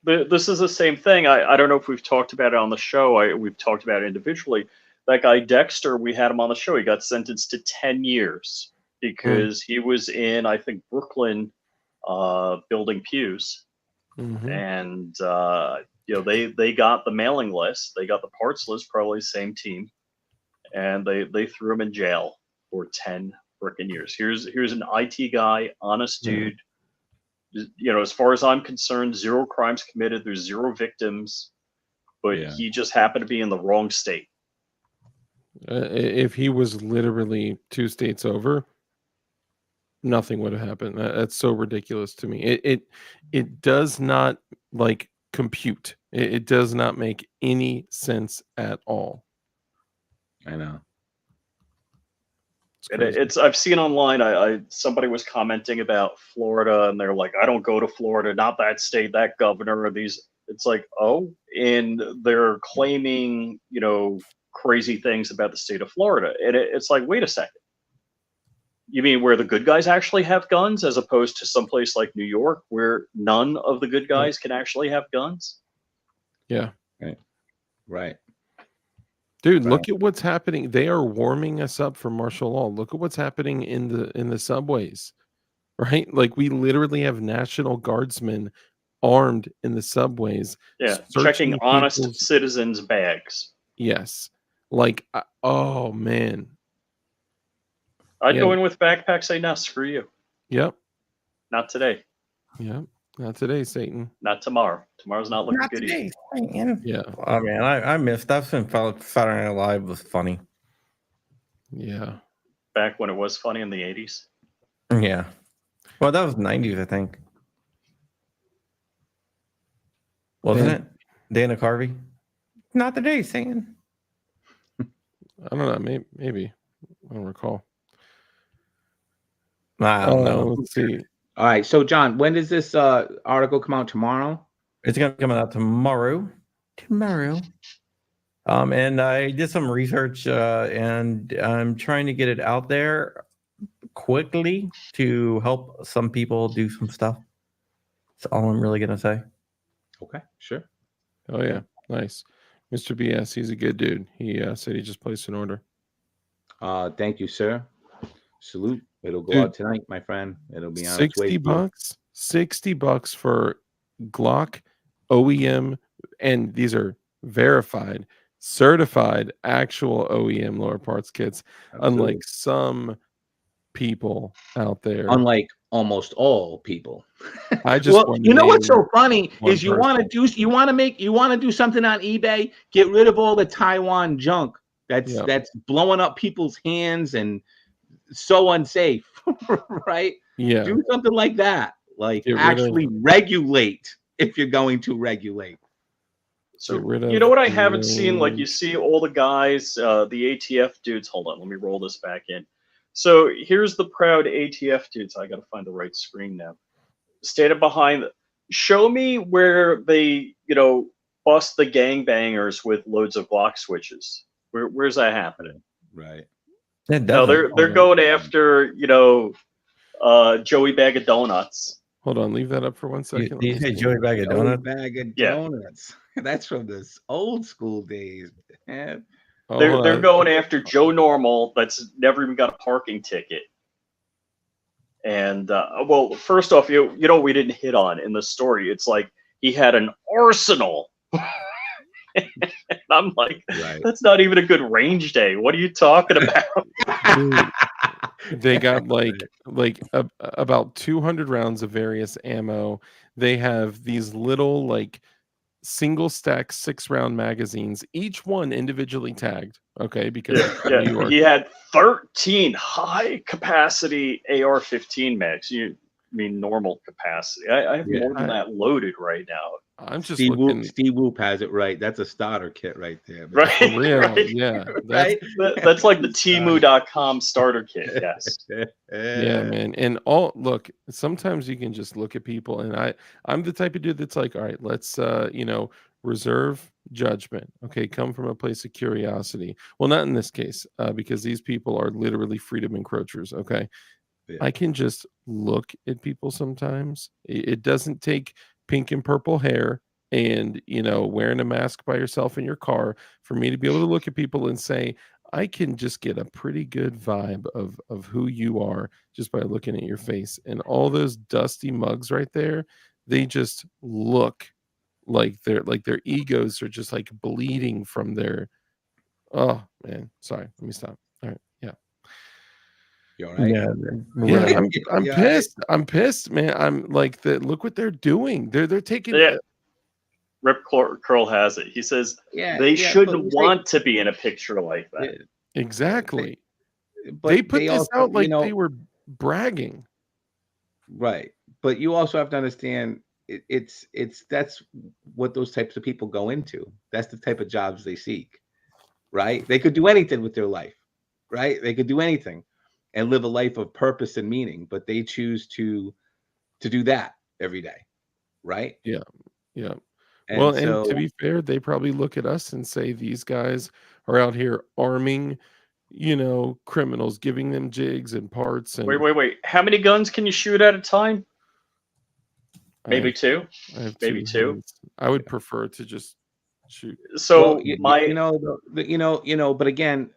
But this is the same thing. I don't know if we've talked about it on the show. We've talked about it individually. That guy Dexter, we had him on the show. He got sentenced to 10 years because he was in, I think, Brooklyn, building pews, and they got the mailing list, they got the parts list, probably the same team, and they threw him in jail for 10 freaking years. Here's an IT guy, honest dude. As far as I'm concerned, 0 crimes committed. There's 0 victims, but he just happened to be in the wrong state. If he was literally 2 states over, nothing would have happened. That's so ridiculous to me. It does not compute. It does not make any sense at all. I know. I've seen online. Somebody was commenting about Florida, and they're like, "I don't go to Florida, not that state, that governor." These, it's like, and they're claiming, crazy things about the state of Florida, and it's like, wait a second. You mean where the good guys actually have guns, as opposed to someplace like New York, where none of the good guys can actually have guns? Yeah. Right. Dude, look at what's happening. They are warming us up for martial law. Look at what's happening in the subways, right? Like, we literally have National Guardsmen armed in the subways. Yeah, checking honest citizens' bags. Yes. Like, oh, man. I'd go in with backpack, say, no, screw you. Yep. Not today. Yep. Not today, Satan. Not tomorrow. Tomorrow's not looking good today, either. Yeah. Oh, man, I missed that. Saturday Night Live was funny. Yeah. Back when it was funny in the 80s. Yeah. Well, that was 90s, I think. Wasn't it? Dana Carvey? Not today, saying. I don't know. Maybe. I don't recall. I don't know. Let's see. All right. So, John, when does this article come out? Tomorrow? It's gonna come out tomorrow. And I did some research, and I'm trying to get it out there quickly to help some people do some stuff. That's all I'm really gonna say. Okay, sure. Oh yeah, nice. Mr. BS, he's a good dude. He said he just placed an order. Thank you, sir. Salute. It'll go Dude, out tonight, my friend. It'll be on its way. $60. $60 for Glock OEM, and these are verified, certified, actual OEM lower parts kits. Absolutely. Unlike some people out there. Unlike almost all people. I just well, want you to know what's name so funny one is you want person. to do something on eBay, get rid of all the Taiwan junk that's blowing up people's hands and so unsafe, right? Yeah. Do something like that. Like Get rid actually of- regulate if you're going to regulate. So Get rid you of know what I haven't seen? Like the- you see all the guys, the ATF dudes. Hold on, let me roll this back in. So here's the proud ATF dudes. I got to find the right screen now. Standing behind. Show me where they, bust the gangbangers with loads of Glock switches. Where's that happening? Right. No, they're going after Joey Bag of Donuts. Hold on, leave that up for 1 second. You say Joey Bag of Donuts? Bag of Yeah. donuts. That's from the old school days, man. Oh, They're hold on. going after Joe Normal that's never even got a parking ticket. And well, first off, you know we didn't hit on in the story. It's like he had an arsenal. And I'm like, Right. that's not even a good range day. What are you talking about? Dude, they got about 200 rounds of various ammo. They have these little single stack 6-round magazines, each one individually tagged. Okay, because Yeah, New York. he had 13 high capacity AR-15 mags. You mean normal capacity? I have more than that loaded right now. I'm just Steve looking. Whoop, Whoop has it right. That's a starter kit right there. Man. Right, For real, right. yeah. Right? That's like the Temu.com starter kit. Yes. Yeah, man. And look, sometimes you can just look at people, and I'm the type of dude that's like, all right, let's reserve judgment. Okay, come from a place of curiosity. Well, not in this case, because these people are literally freedom encroachers. Okay. Yeah. I can just look at people sometimes. It doesn't take pink and purple hair and wearing a mask by yourself in your car for me to be able to look at people and say, I can just get a pretty good vibe of who you are just by looking at your face. And all those dusty mugs right there, they just look like their egos are just like bleeding from their. Oh man, sorry. Let me stop. All right, yeah. You all right? Yeah, I'm Yeah, pissed. I'm pissed, man. I'm like, look what they're doing. They're taking. Yeah. Rip Curl has it. He says they shouldn't want to be in a picture like that. Exactly. But they put this also, out like they were bragging. Right. But you also have to understand it's that's what those types of people go into. That's the type of jobs they seek. Right? They could do anything with their life. Right? They could do anything and live a life of purpose and meaning, but they choose to do that every day. Right? Yeah. And well, so, and to be fair, they probably look at us and say these guys are out here arming, criminals, giving them jigs and parts. And Wait. How many guns can you shoot at a time? Maybe two. I have Maybe two. hands. I would prefer to just shoot. So but again,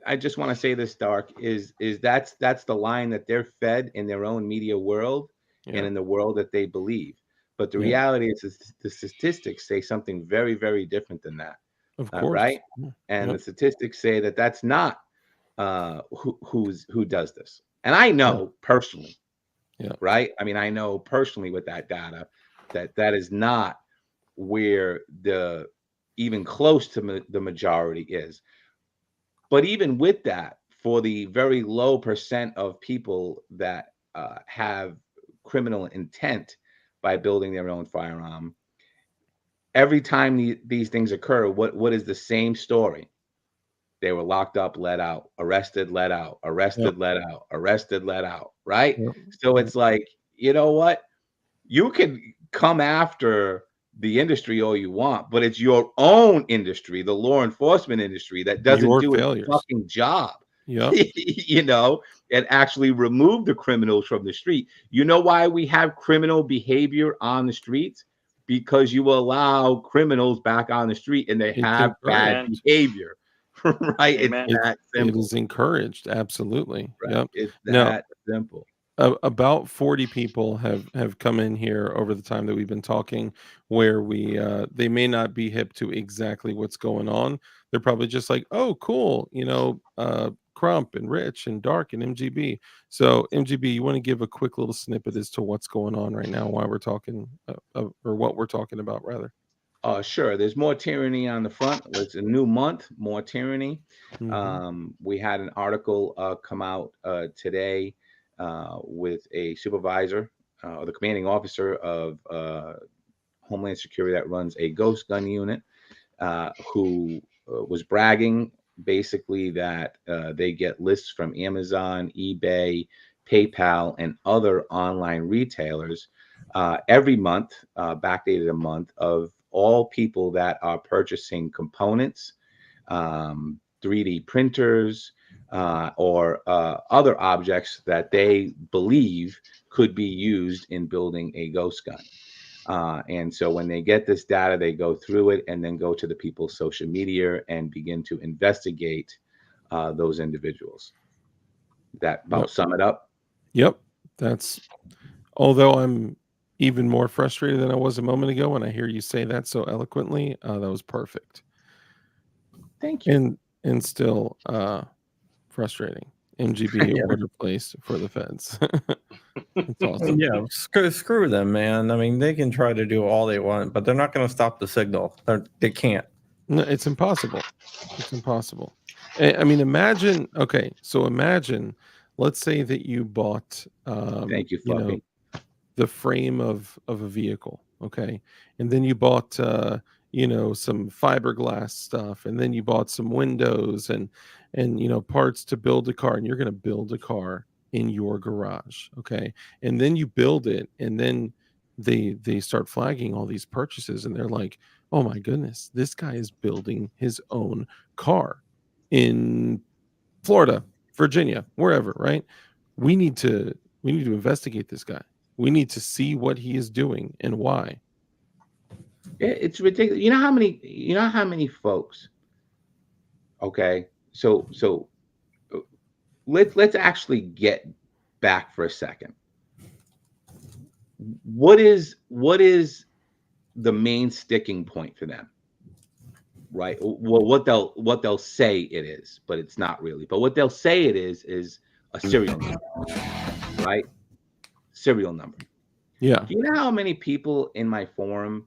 I just want to say this, Dark, is that's the line that they're fed in their own media world and in the world that they believe. But the reality is the statistics say something very, very different than that. Of course. Right? And the statistics say that that's not who does this. And I know personally, right? I mean, I know personally with that data that is not where the even close to the majority is. But even with that, for the very low percent of people that have criminal intent by building their own firearm, every time these things occur, what is the same story? They were locked up, let out, arrested, let out, arrested, let out, arrested, let out, right? Yep. So it's like, you know what? You can come after the industry all you want, but it's your own industry, the law enforcement industry, that doesn't Your do failures. its fucking job. Yep. You know, and actually remove the criminals from the street. You know why we have criminal behavior on the streets? Because you allow criminals back on the street and they It's have bad encouraged. behavior. Right? Amen. It's that It simple. is encouraged. Absolutely. Right? Yep. It's No. that simple. About 40 people have come in here over the time that we've been talking, where they may not be hip to exactly what's going on. They're probably just like, oh, cool, Crump and Rich and Dark and MGB. So MGB, you want to give a quick little snippet as to what's going on right now, why we're talking or what we're talking about rather. Sure. There's more tyranny on the front. It's a new month, more tyranny. Mhm. We had an article come out today with a supervisor or the commanding officer of Homeland Security that runs a ghost gun unit, who was bragging basically that they get lists from Amazon, eBay, PayPal, and other online retailers every month, backdated a month, of all people that are purchasing components, 3D printers, or other objects that they believe could be used in building a ghost gun. And so when they get this data, they go through it and then go to the people's social media and begin to investigate those individuals. That about sum it up? Yep. Although I'm even more frustrated than I was a moment ago when I hear you say that so eloquently, that was perfect. Thank you. And still frustrating. MGB Yeah. order placed for the feds. It's awesome. Yeah, screw them, man. I mean, they can try to do all they want, but they're not going to stop the signal. They can't. No, it's impossible. It's impossible. I mean, imagine. Okay, so imagine. Let's say that you bought. Thank you, Fluffy. The frame of a vehicle. Okay, and then you bought. Some fiberglass stuff, and then you bought some windows and parts to build a car, and you're going to build a car in your garage. Okay, and then you build it, and then they start flagging all these purchases, and they're like, oh my goodness, this guy is building his own car in Florida, Virginia, wherever, right? We need to investigate this guy. We need to see what he is doing and why. It's ridiculous. You know how many folks. Okay, so let's actually get back for a second. What is the main sticking point for them? Right. Well, what they'll say it is, but it's not really. But what they'll say it is a serial number, right? Serial number. Yeah. Do you know how many people in my forum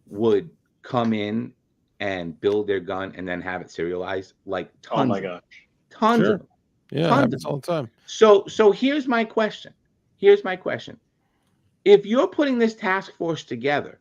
would come in and build their gun and then have it serialized? Like tons. Oh my gosh. Tons Sure. of them. Yeah, Tons happens of all the time. So here's my question. If you're putting this task force together,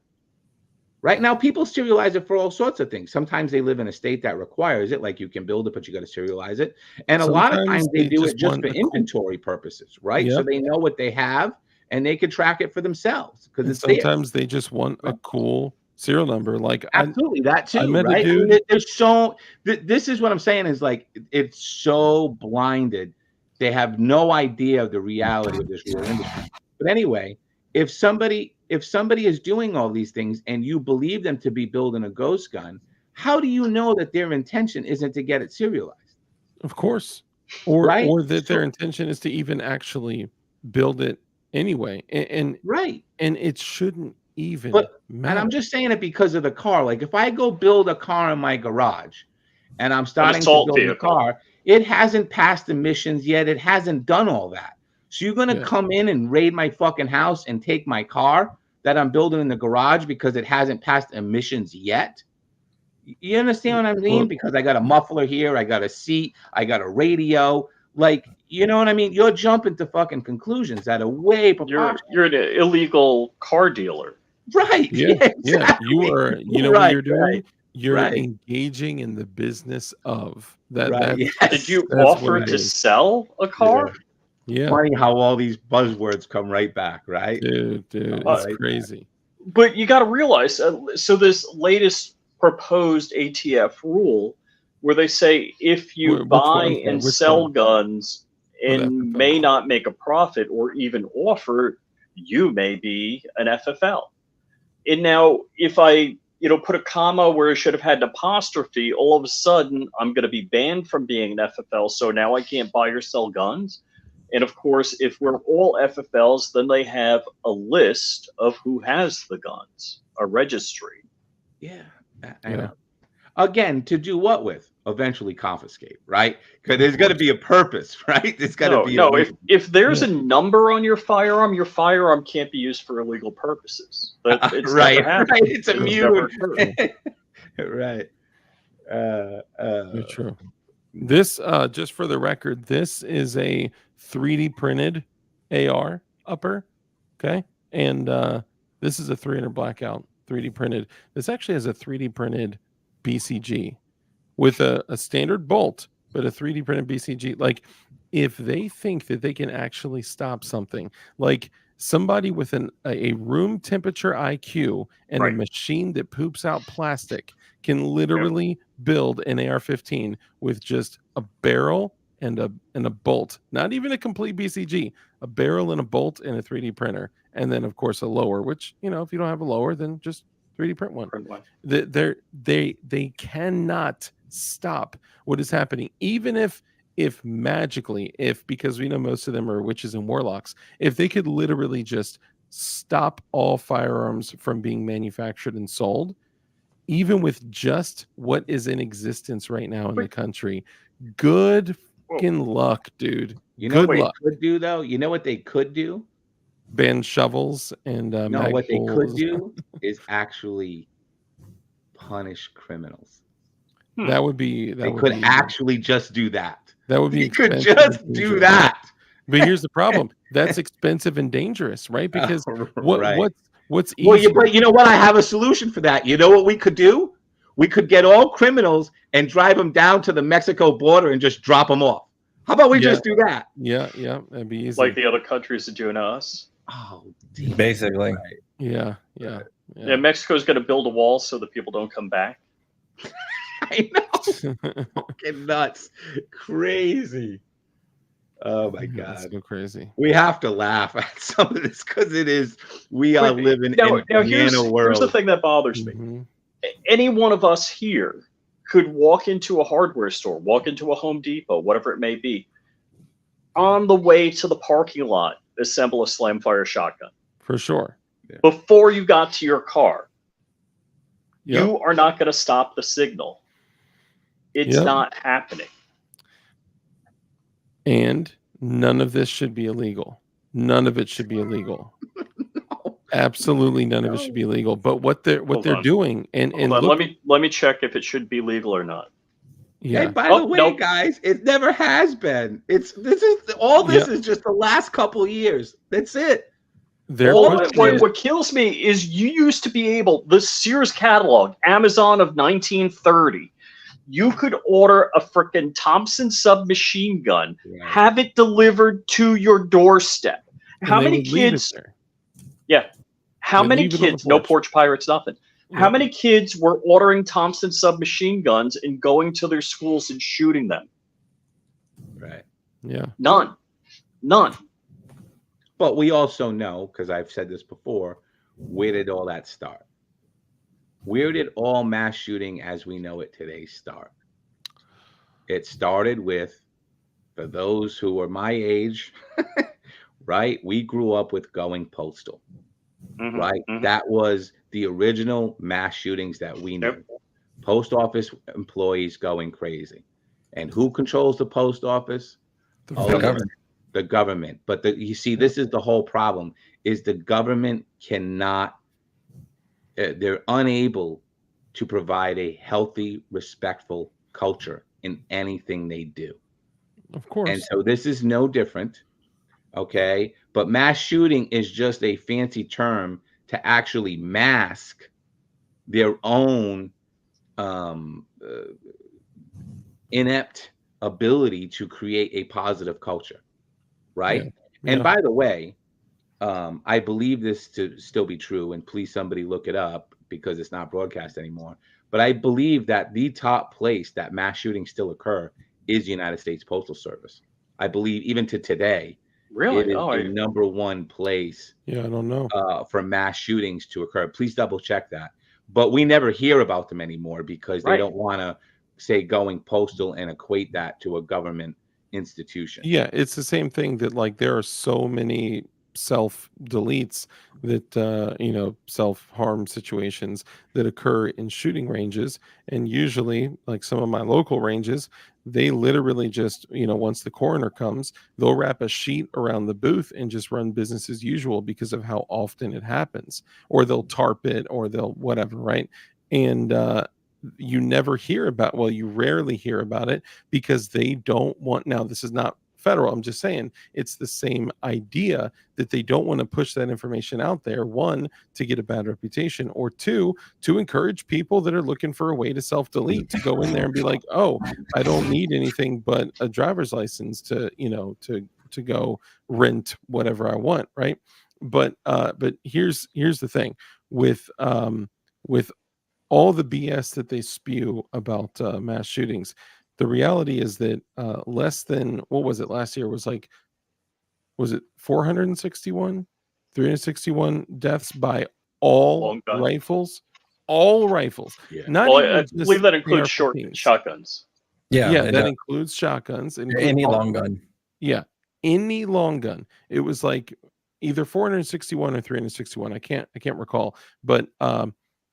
right now people serialize it for all sorts of things. Sometimes they live in a state that requires it, like you can build it, but you got to serialize it. And a lot of Sometimes times they do it just just want for a cool- inventory purposes, right? So Yep. they know what they have and they can track it for themselves because And it's there. sometimes they just want a cool serial number. Like Absolutely, that I too, met a right? dude- There's so this is what I'm saying is like it's so blinded. They have no idea of the reality of this real industry. But anyway, if somebody is doing all these things and you believe them to be building a ghost gun, how do you know that their intention isn't to get it serialized? Of course. Or Right? that their intention is to even actually build it anyway. And Right. it shouldn't even But matter. and I'm just saying it because of the car. Like if I go build a car in my garage and I'm starting to assault build a vehicle. car, it hasn't passed emissions yet. It hasn't done all that. So you're going to Yeah. come in and raid my fucking house and take my car that I'm building in the garage because it hasn't passed emissions yet? You understand what I mean? Well- Because I got a muffler here, I got a seat, I got a radio. Like, you know what I mean? You're jumping to fucking conclusions that are way preposterous. You're an illegal car dealer. Right. Yeah, yeah. exactly. You are, you know what Right, you're doing? right, You're right. engaging in the business of that. Right. That's Did Yes. you that's what offer it to is. sell a car? Yeah, Funny how all these buzzwords come right back, right? dude, Come it's right back. crazy. But you got to realize, so this latest proposed ATF rule, where they say if you Which buy one? Okay, and which sell one? guns For the and may FFL. not make a profit or even offer, you may be an FFL. And now, if I put a comma where I should have had an apostrophe, all of a sudden I'm going to be banned from being an FFL. So now I can't buy or sell guns. And of course, if we're all FFLs, then they have a list of who has the guns, a registry. Yeah. I Yeah. know. Again, to do what with? Eventually confiscate, right? Because there's got to be a purpose, right? There's got to be a reason. If there's a number on your firearm can't be used for illegal purposes. It's right, never happened. right. It's It's never immune. occurred. right. You're true. This, just for the record, this is a 3D printed AR upper. Okay. And this is a 300 blackout 3D printed. This actually has a 3D printed BCG with a standard bolt, but a 3D printed BCG. Like, if they think that they can actually stop something, like somebody with a room temperature IQ and a Right. machine that poops out plastic can literally build an AR-15 with just a barrel and a bolt, not even a complete BCG, a barrel and a bolt and a 3D printer, and then of course a lower. Which, if you don't have a lower, then just 3D print one. They cannot stop what is happening, even if magically, because we know most of them are witches and warlocks, if they could literally just stop all firearms from being manufactured and sold, even with just what is in existence right now in the country, good fucking luck, dude. You know Good what luck. they could do, though? You know what they could do? Ban shovels and No, what they could magpoles. do is actually punish criminals. That would be. They could actually just do that. That would be. They could expensive just and do dangerous. that. But here's the problem: that's expensive and dangerous, right? Because Right. what's Well, easier? but you know what? I have a solution for that. You know what we could do? We could get all criminals and drive them down to the Mexico border and just drop them off. How about we Yeah. just do that? Yeah, that'd be easy. Like the other countries are doing to us. Oh, damn. Basically. Right. Yeah. Yeah, Mexico's going to build a wall so that people don't come back. I know. Fucking nuts. Crazy. Oh my That's God. so crazy. We have to laugh at some of this because it is, we are Wait, living now, in now a here's banana world. the thing that bothers me. Mhm. Any one of us here could walk into a hardware store, walk into a Home Depot, whatever it may be, on the way to the parking lot, assemble a slamfire shotgun. For sure. Before you got to your car, Yep. you are not going to stop the signal. It's Yep. not happening. And none of this should be illegal. None of it should be illegal. Absolutely none of it should be illegal. But what they're Hold on. doing and Hold on, look, let me check if it should be legal or not. yeah. And by Oh, the way, nope. guys, it never has been. This is just the last couple of years. That's it. They're Well, pushing what, it. what kills me is you used to be able, the Sears catalog, Amazon of 1930, you could order a frickin' Thompson submachine gun, Right. have it delivered to your doorstep. and How they many would leave it kids? there. Yeah. How They many leave it on the kids? No porch. porch pirates, nothing. How Yeah. many kids were ordering Thompson submachine guns and going to their schools and shooting them? Right. Yeah. None. But we also know, because I've said this before, where did all that start? Where did all mass shooting as we know it today start? It started with, for those who are my age, right? We grew up with going postal, Mhm, right? mhm. That was the original mass shootings that we knew. Yep. Post office employees going crazy. And who controls the post office? The Oh, fuck- government. The government. But you see, this is the whole problem, is the government cannot, they're unable to provide a healthy, respectful culture in anything they do. Of course. And so this is no different. Okay. But mass shooting is just a fancy term to actually mask their own inept ability to create a positive culture, right? Yeah. And Yeah. by the way, I believe this to still be true, and please somebody look it up because it's not broadcast anymore. But I believe that the top place that mass shootings still occur is the United States Postal Service. I believe even to today, it Really? is Oh, the number one place Yeah, I don't know. for mass shootings to occur. Please double check that. But we never hear about them anymore because they Right. don't want to say going postal and equate that to a government institution. Yeah, it's the same thing that like there are so many self deletes that you know, self-harm situations that occur in shooting ranges, and usually like some of my local ranges, they literally just, you know, once the coroner comes, they'll wrap a sheet around the booth and just run business as usual because of how often it happens, or they'll tarp it, or they'll whatever, right? And you never hear about, well, you rarely hear about it because they don't want, now this is not federal, I'm just saying it's the same idea that they don't want to push that information out there, one, to get a bad reputation, or two, to encourage people that are looking for a way to self-delete to go in there and be like, oh, I don't need anything but a driver's license to, you know, to go rent whatever I want, right? But here's the thing with all the BS that they spew about mass shootings. The reality is that less than, what was it last year, was like, was it 461, 361 deaths by all Long gun. rifles, all rifles. Yeah. Not Well, even I just believe that includes AR-15s. shotguns. Yeah, Yeah, and, that includes shotguns. It includes any all- long gun. Yeah, any long gun. It was like either 461 or 361. I can't recall. But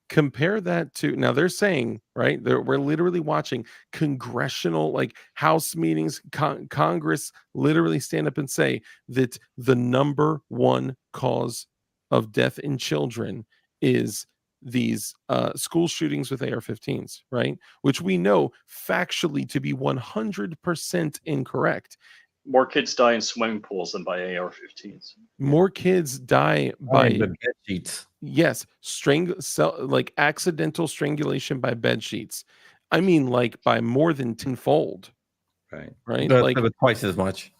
compare that to, now they're saying, right, we're literally watching congressional, like House meetings, Congress literally stand up and say that the number one cause of death in children is these school shootings with AR-15s, right? Which we know factually to be 100% incorrect. More kids die in swimming pools than by AR-15s. More kids die By by, the bed sheets. yes, like accidental strangulation by bed sheets. I mean, like by more than tenfold, Right. right? That's Like twice as much.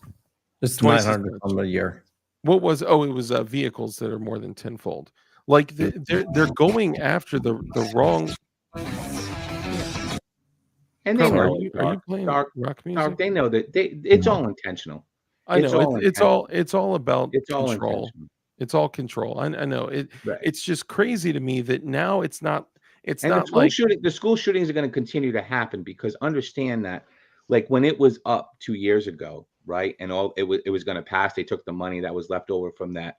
It's Twice as 900 much. from a year. what was? Oh, it was vehicles that are more than tenfold. Like they're going after the wrong. And they Carl, know are you Dark, playing Dark, rock Dark, music? they know that it's all intentional. I It's know all it's all about It's all control. intentional. It's all control. I know it. Right. It's just crazy to me that now it's not. It's And not like the school shootings are going to continue to happen because understand that, like when it was up 2 years ago, right, and all it was going to pass, they took the money that was left over from that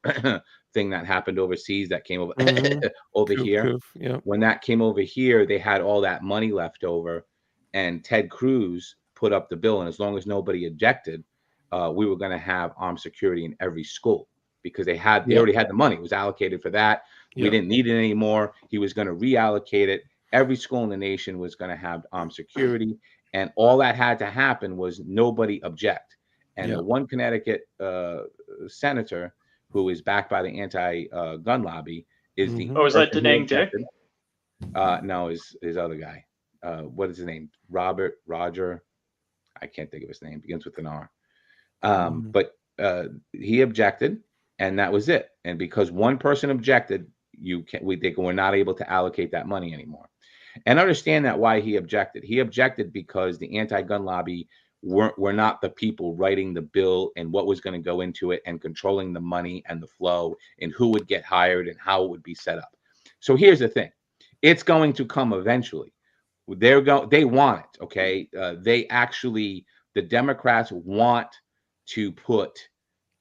thing that happened overseas that came over Mhm. over Coof, here. coof, yeah. When that came over here, they had all that money left over, and Ted Cruz put up the bill, and as long as nobody objected, we were going to have armed security in every school because they Yeah. already had the money. It was allocated for that. We Yeah. didn't need it anymore. He was going to reallocate it. Every school in the nation was going to have armed security, and all that had to happen was nobody object. And Yeah. the one Connecticut senator who is backed by the anti-gun lobby is the Mhm. Oh, is that person who Denang Dick? objected. No, his other guy. What is his name? Roger. I can't think of his name. Begins with an R. Mhm. But he objected, and that was it. And because one person objected, they were not able to allocate that money anymore. And understand that why he objected. He objected because the anti-gun lobby were not the people writing the bill and what was going to go into it and controlling the money and the flow and who would get hired and how it would be set up. So here's the thing. It's going to come eventually. They want it, okay? The Democrats want to put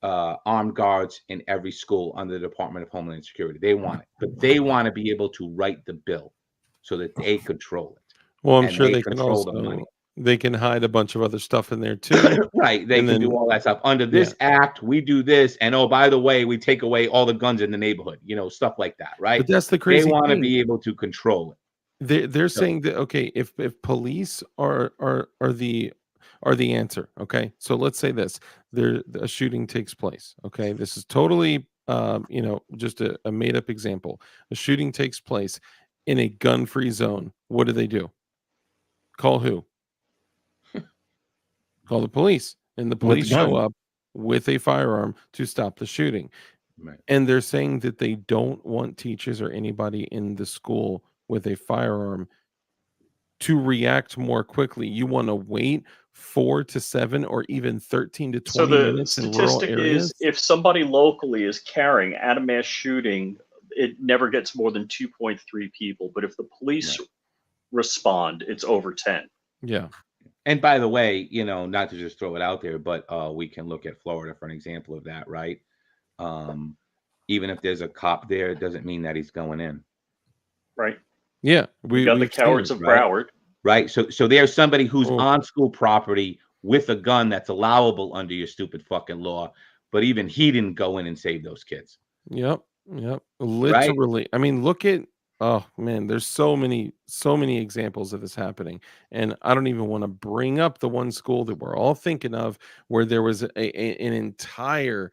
armed guards in every school under the Department of Homeland Security. They want it, but they want to be able to write the bill so that they control it. Well, I'm and sure they they can control the also money. they can hide a bunch of other stuff in there too. Right. They And can then- do all that stuff. Under this act, we do this. And oh, by the way, we take away all the guns in the neighborhood, stuff like that, right? But that's the They crazy want to thing. be able to control it. They're So- saying that, okay, if police are the answer, okay, so let's say this, a shooting takes place, okay, this is totally just a made up example. A shooting takes place in a gun free zone. What do? Call who? Call the police. And the With the police show gun. up with a firearm to stop the shooting. Right. And they're saying that they don't want teachers or anybody in the school with a firearm to react more quickly. You want to wait 4 to 7 or even 13 to 20 So the minutes in rural statistic areas. is if somebody locally is carrying at a mass shooting, it never gets more than 2.3 people. But if the police respond, it's over 10. Yeah. And by the way, not to just throw it out there, but we can look at Florida for an example of that, right? Even if there's a cop there, it doesn't mean that he's going in. Right. Yeah. We got the we've seen cowards it. of right? Broward. Right. So there's somebody who's Oh. on school property with a gun that's allowable under your stupid fucking law. But even he didn't go in and save those kids. Yep. Literally. I mean, look at, oh man, there's so many examples of this happening. And I don't even want to bring up the one school that we're all thinking of where there was an entire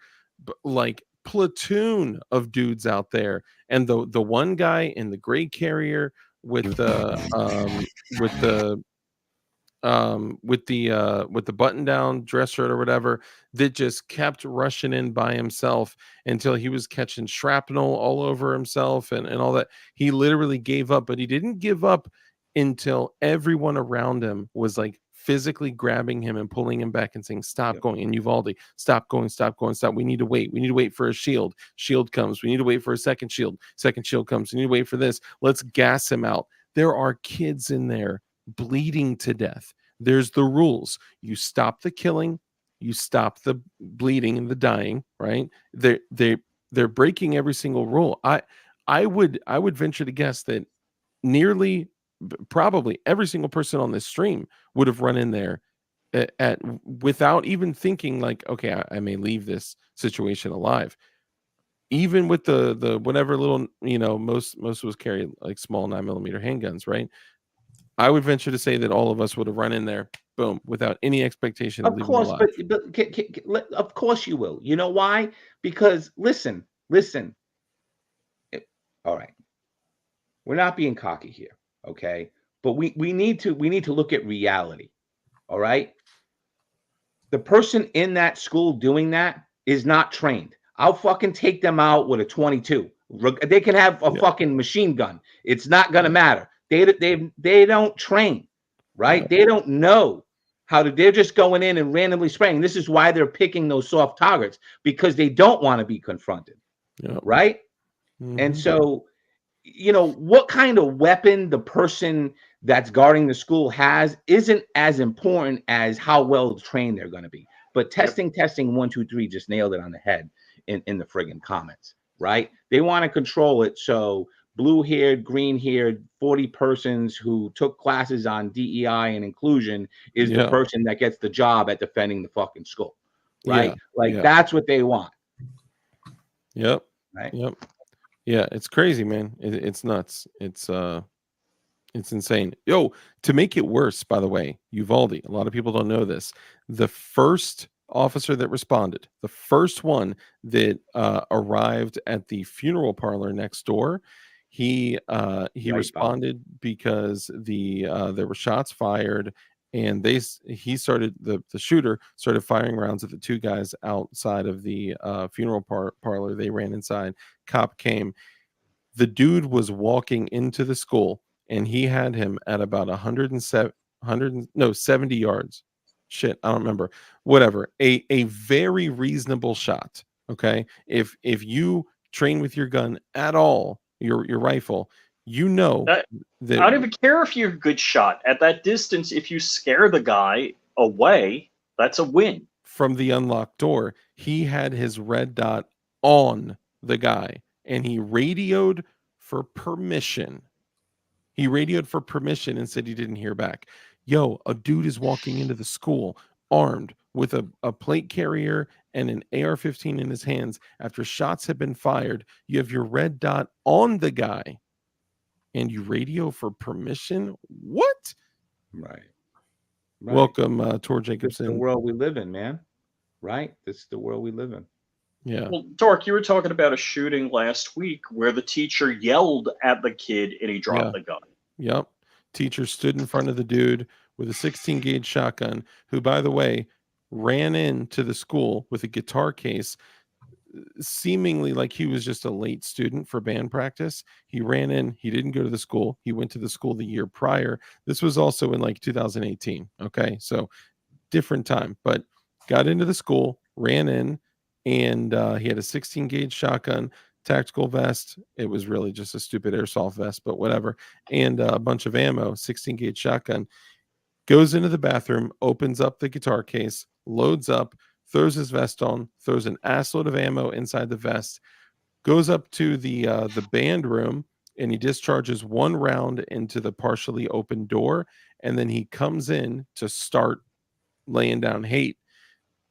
like platoon of dudes out there. And the one guy in the gray carrier with the button down dress shirt or whatever that just kept rushing in by himself until he was catching shrapnel all over himself and all that. He literally gave up, but he didn't give up until everyone around him was like physically grabbing him and pulling him back and saying, stop going. And Uvalde, stop going. We need to wait for a shield. Shield comes. We need to wait for a second shield. Second shield comes. We need to wait for this. Let's gas him out. There are kids in there bleeding to death. There's the rules. You stop the killing, you stop the bleeding and the dying, right? They're breaking every single rule. I would venture to guess that probably every single person on this stream would have run in there without even thinking like, okay, I may leave this situation alive. Even with the whatever little, most of us carry like small 9mm handguns, right? I would venture to say that all of us would have run in there, boom, without any expectation of Of leaving course, alive. but of course you will. You know why? Because listen. All right, we're not being cocky here, okay? But we need to look at reality. All right, the person in that school doing that is not trained. I'll fucking take them out with a 22. They can have a fucking machine gun. It's not gonna matter. They don't train, right? They don't know how to. They're just going in and randomly spraying. This is why they're picking those soft targets, because they don't want to be confronted, right? And so, what kind of weapon the person that's guarding the school has isn't as important as how well trained they're going to be. But testing 1, 2, 3 just nailed it on the head in the friggin' comments, right? They want to control it. So blue-haired, green-haired, 40 persons who took classes on DEI and inclusion is the person that gets the job at defending the fucking school, right? That's what they want. Yep. Right. Yep. Yeah, it's crazy, man. It's nuts. It's insane. Yo, to make it worse, by the way, Uvalde, a lot of people don't know this. The first officer that responded, the first one that arrived at the funeral parlor next door, he responded because there were shots fired, and the shooter started firing rounds at the two guys outside of the funeral parlor. They ran inside. Cop came. The dude was walking into the school, and he had him at about 70 yards. Shit, I don't remember. Whatever. A very reasonable shot. Okay, if you train with your gun at all, your rifle, that I don't even care if you're a good shot at that distance. If you scare the guy away, that's a win. From the unlocked door, he had his red dot on the guy, and he radioed for permission. And said he didn't hear back. Yo, a dude is walking into the school armed with a plate carrier and an AR-15 in his hands. After shots have been fired, you have your red dot on the guy, and you radio for permission? What? Right. Welcome, Tor Jacobson. This is the world we live in, man. Right? This is the world we live in. Yeah. Well, Dork, you were talking about a shooting last week where the teacher yelled at the kid and he dropped the gun. Yep. Teacher stood in front of the dude with a 16 gauge shotgun, who, by the way, ran into the school with a guitar case, seemingly like he was just a late student for band practice. He ran in, he didn't go to the school. He went to the school the year prior. This was also in like 2018. Okay. So different time, but got into the school, ran in, and he had a 16 gauge shotgun, tactical vest. It was really just a stupid airsoft vest, but whatever. And a bunch of ammo, 16 gauge shotgun. Goes into the bathroom, opens up the guitar case, loads up, throws his vest on, throws an assload of ammo inside the vest, goes up to the band room, and he discharges one round into the partially open door, and then he comes in to start laying down hate.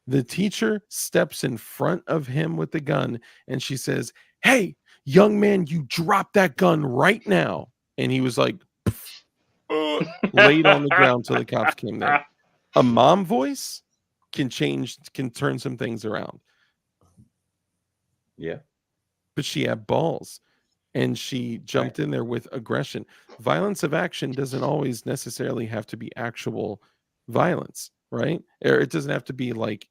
The teacher steps in front of him with the gun, and she says, "Hey, young man, you drop that gun right now." And he was like, laid on the ground till the cops came there. A mom voice can turn some things around. Yeah. But she had balls, and she jumped in there with aggression. Violence of action doesn't always necessarily have to be actual violence, right? Or it doesn't have to be like,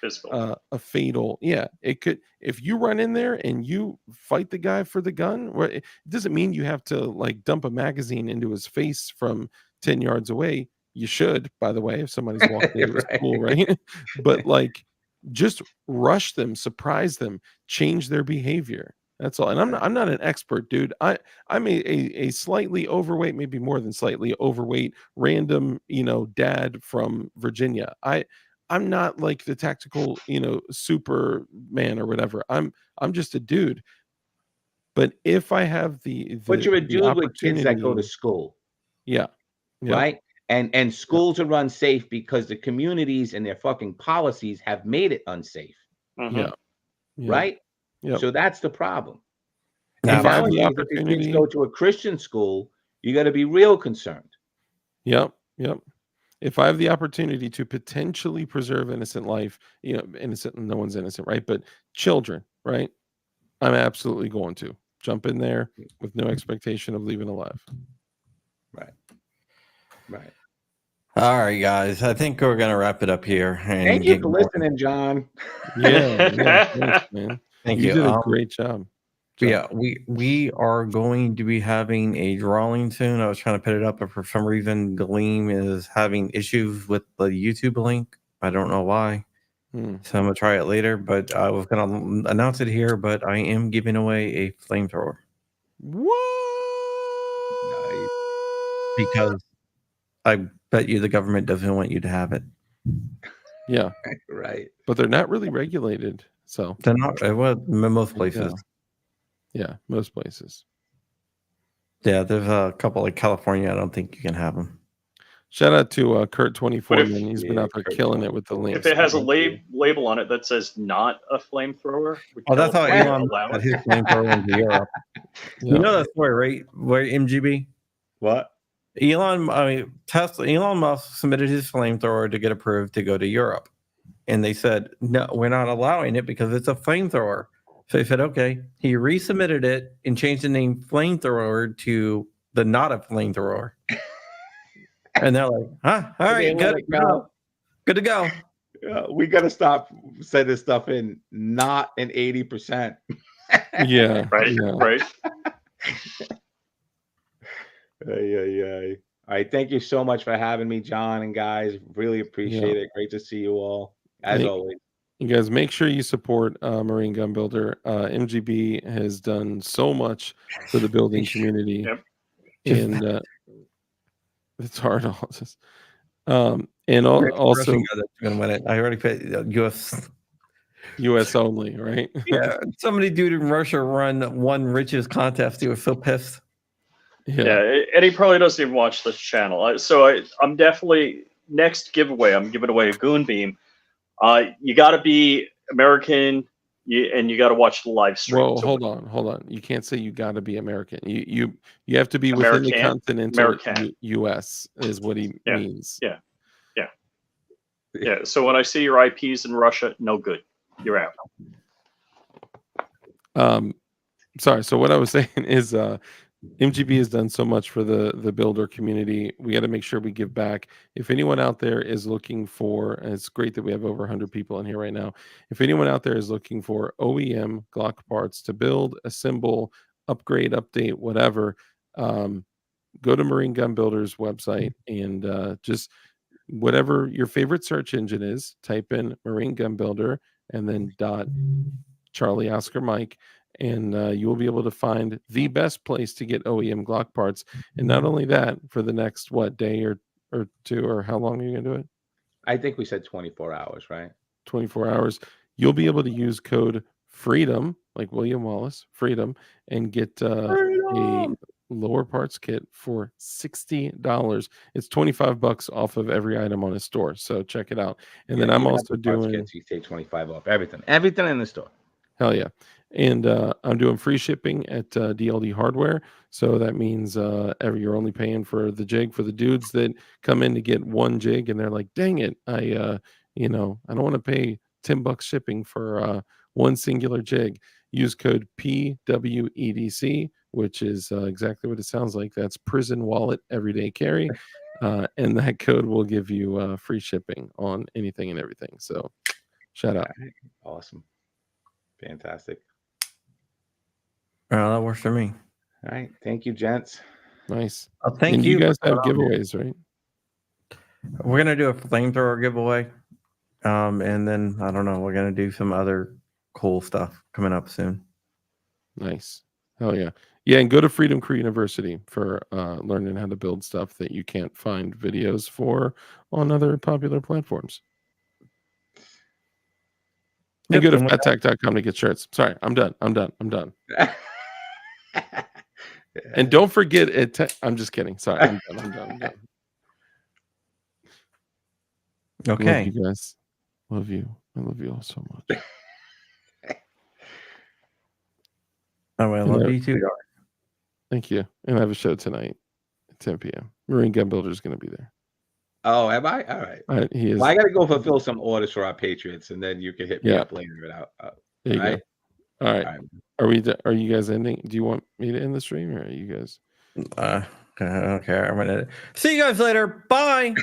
Physical. a fatal. Yeah, it could. If you run in there and you fight the guy for the gun, it doesn't mean you have to like dump a magazine into his face from 10 yards away. You should, by the way, if somebody's walking into a school, right? But like, just rush them, surprise them, change their behavior. That's all. And I'm not an expert, dude. I'm a slightly overweight, maybe more than slightly overweight, random, dad from Virginia. I'm not like the tactical, Superman or whatever. I'm just a dude. But if I have but you're a dude with kids that go to opportunity- school, yeah. right? And schools are run safe because the communities and their fucking policies have made it unsafe, Yeah. right? Yep. So that's the problem. Now, And if I have the nowadays, if your kids opportunity- go to a Christian school, you got to be real concerned. Yep. If I have the opportunity to potentially preserve innocent life, innocent, no one's innocent, right? But children, right? I'm absolutely going to jump in there with no expectation of leaving alive. Right. All right, guys. I think we're gonna wrap it up here. And Thank you get for going. listening, John. Yeah, thanks, man. Thank You you. did a great job. Yeah, we are going to be having a drawing soon. I was trying to put it up, but for some reason, Gleam is having issues with the YouTube link. I don't know why. So I'm gonna try it later. But I was gonna announce it here. But I am giving away a flamethrower. What? Because I bet you the government doesn't want you to have it. Yeah, Right. but they're not really regulated. So They're not. Well, most places. yeah, most places. Yeah, there's a couple like California. I don't think you can have them. Shout out to Kurt 24. But if- Man, he's been Yeah, out there Kurt killing it with the 24. links. If it has a label on it that says "not a flamethrower," would Oh, that's how California Elon allow got it? his flamethrower into Europe. Yeah. You know that story, right? Where MGB? What? Elon Musk submitted his flamethrower to get approved to go to Europe. And they said, no, we're not allowing it because it's a flamethrower. So he said, okay. He resubmitted it and changed the name flamethrower to the not a flamethrower. And they're like, huh? All right, let good it go. Good to go. We got to stop sending stuff in not an 80%. Yeah. Right, Yeah. right. All right. Thank you so much for having me, John and guys. Really appreciate it. Great to see you all. As always. You guys make sure you support Marine Gun Builder. MGB has done so much for the building community. Yep. And it's hard also. And also Russian guy that's gonna win it. I already put US. US only, right? Yeah, somebody dude in Russia won richest contest. He was so pissed. Yeah, and he probably doesn't even watch this channel. So I'm definitely next giveaway. I'm giving away a Goon Beam. You got to be American, and you got to watch the live stream. Well, hold on. You can't say you got to be American. You have to be within the continental American. U.S. is what he means. Yeah. So when I see your IPs in Russia, no good. You're out. Sorry. So what I was saying is, MGB has done so much for the builder community. We got to make sure we give back. If anyone out there is looking for, and it's great that we have over 100 people in here right now. If anyone out there is looking for OEM Glock parts to build, assemble, upgrade, update, whatever, go to Marine Gun Builder's website and just whatever your favorite search engine is, type in Marine Gun Builder and then dot Charlie Oscar Mike, and you will be able to find the best place to get OEM Glock parts. And not only that, for the next day or two, or how long are you gonna do it? I think we said 24 hours, right? 24 hours. You'll be able to use code FREEDOM, like William Wallace, FREEDOM, and get a lower parts kit for $60. It's $25 off of every item on his store. So check it out. And then I'm even also at the parts doing kits, you take 25 off everything in the store. hell yeah. And I'm doing free shipping at DLD Hardware. So that means you're only paying for the jig for the dudes that come in to get one jig and they're like, dang it, I don't want to pay $10 shipping for one singular jig. Use code PWEDC, which is exactly what it sounds like. That's Prison Wallet Everyday Carry. And that code will give you free shipping on anything and everything. So shout out. Awesome. Fantastic. That works for me. All right. Thank you, gents. Nice. Thank and you. You guys have giveaways, right? We're gonna do a flamethrower giveaway, and then I don't know. We're gonna do some other cool stuff coming up soon. Nice. Hell yeah. Yeah, and go to Freedom Crew University for learning how to build stuff that you can't find videos for on other popular platforms. And go to fattack.com to get shirts. Sorry, I'm done. And don't forget it. I'm just kidding. Sorry, I'm done. Okay. Love you guys. Love you. I love you all so much. I love you too, Dark. Thank you. And I have a show tonight at 10 p.m. Marine Gun Builder is going to be there. Oh, am I? All right. He is. Well, I got to go fulfill some orders for our Patriots, and then you can hit me up later. There you go. All right. Are you guys ending? Do you want me to end the stream, or are you guys? Okay. I'm gonna see you guys later. Bye.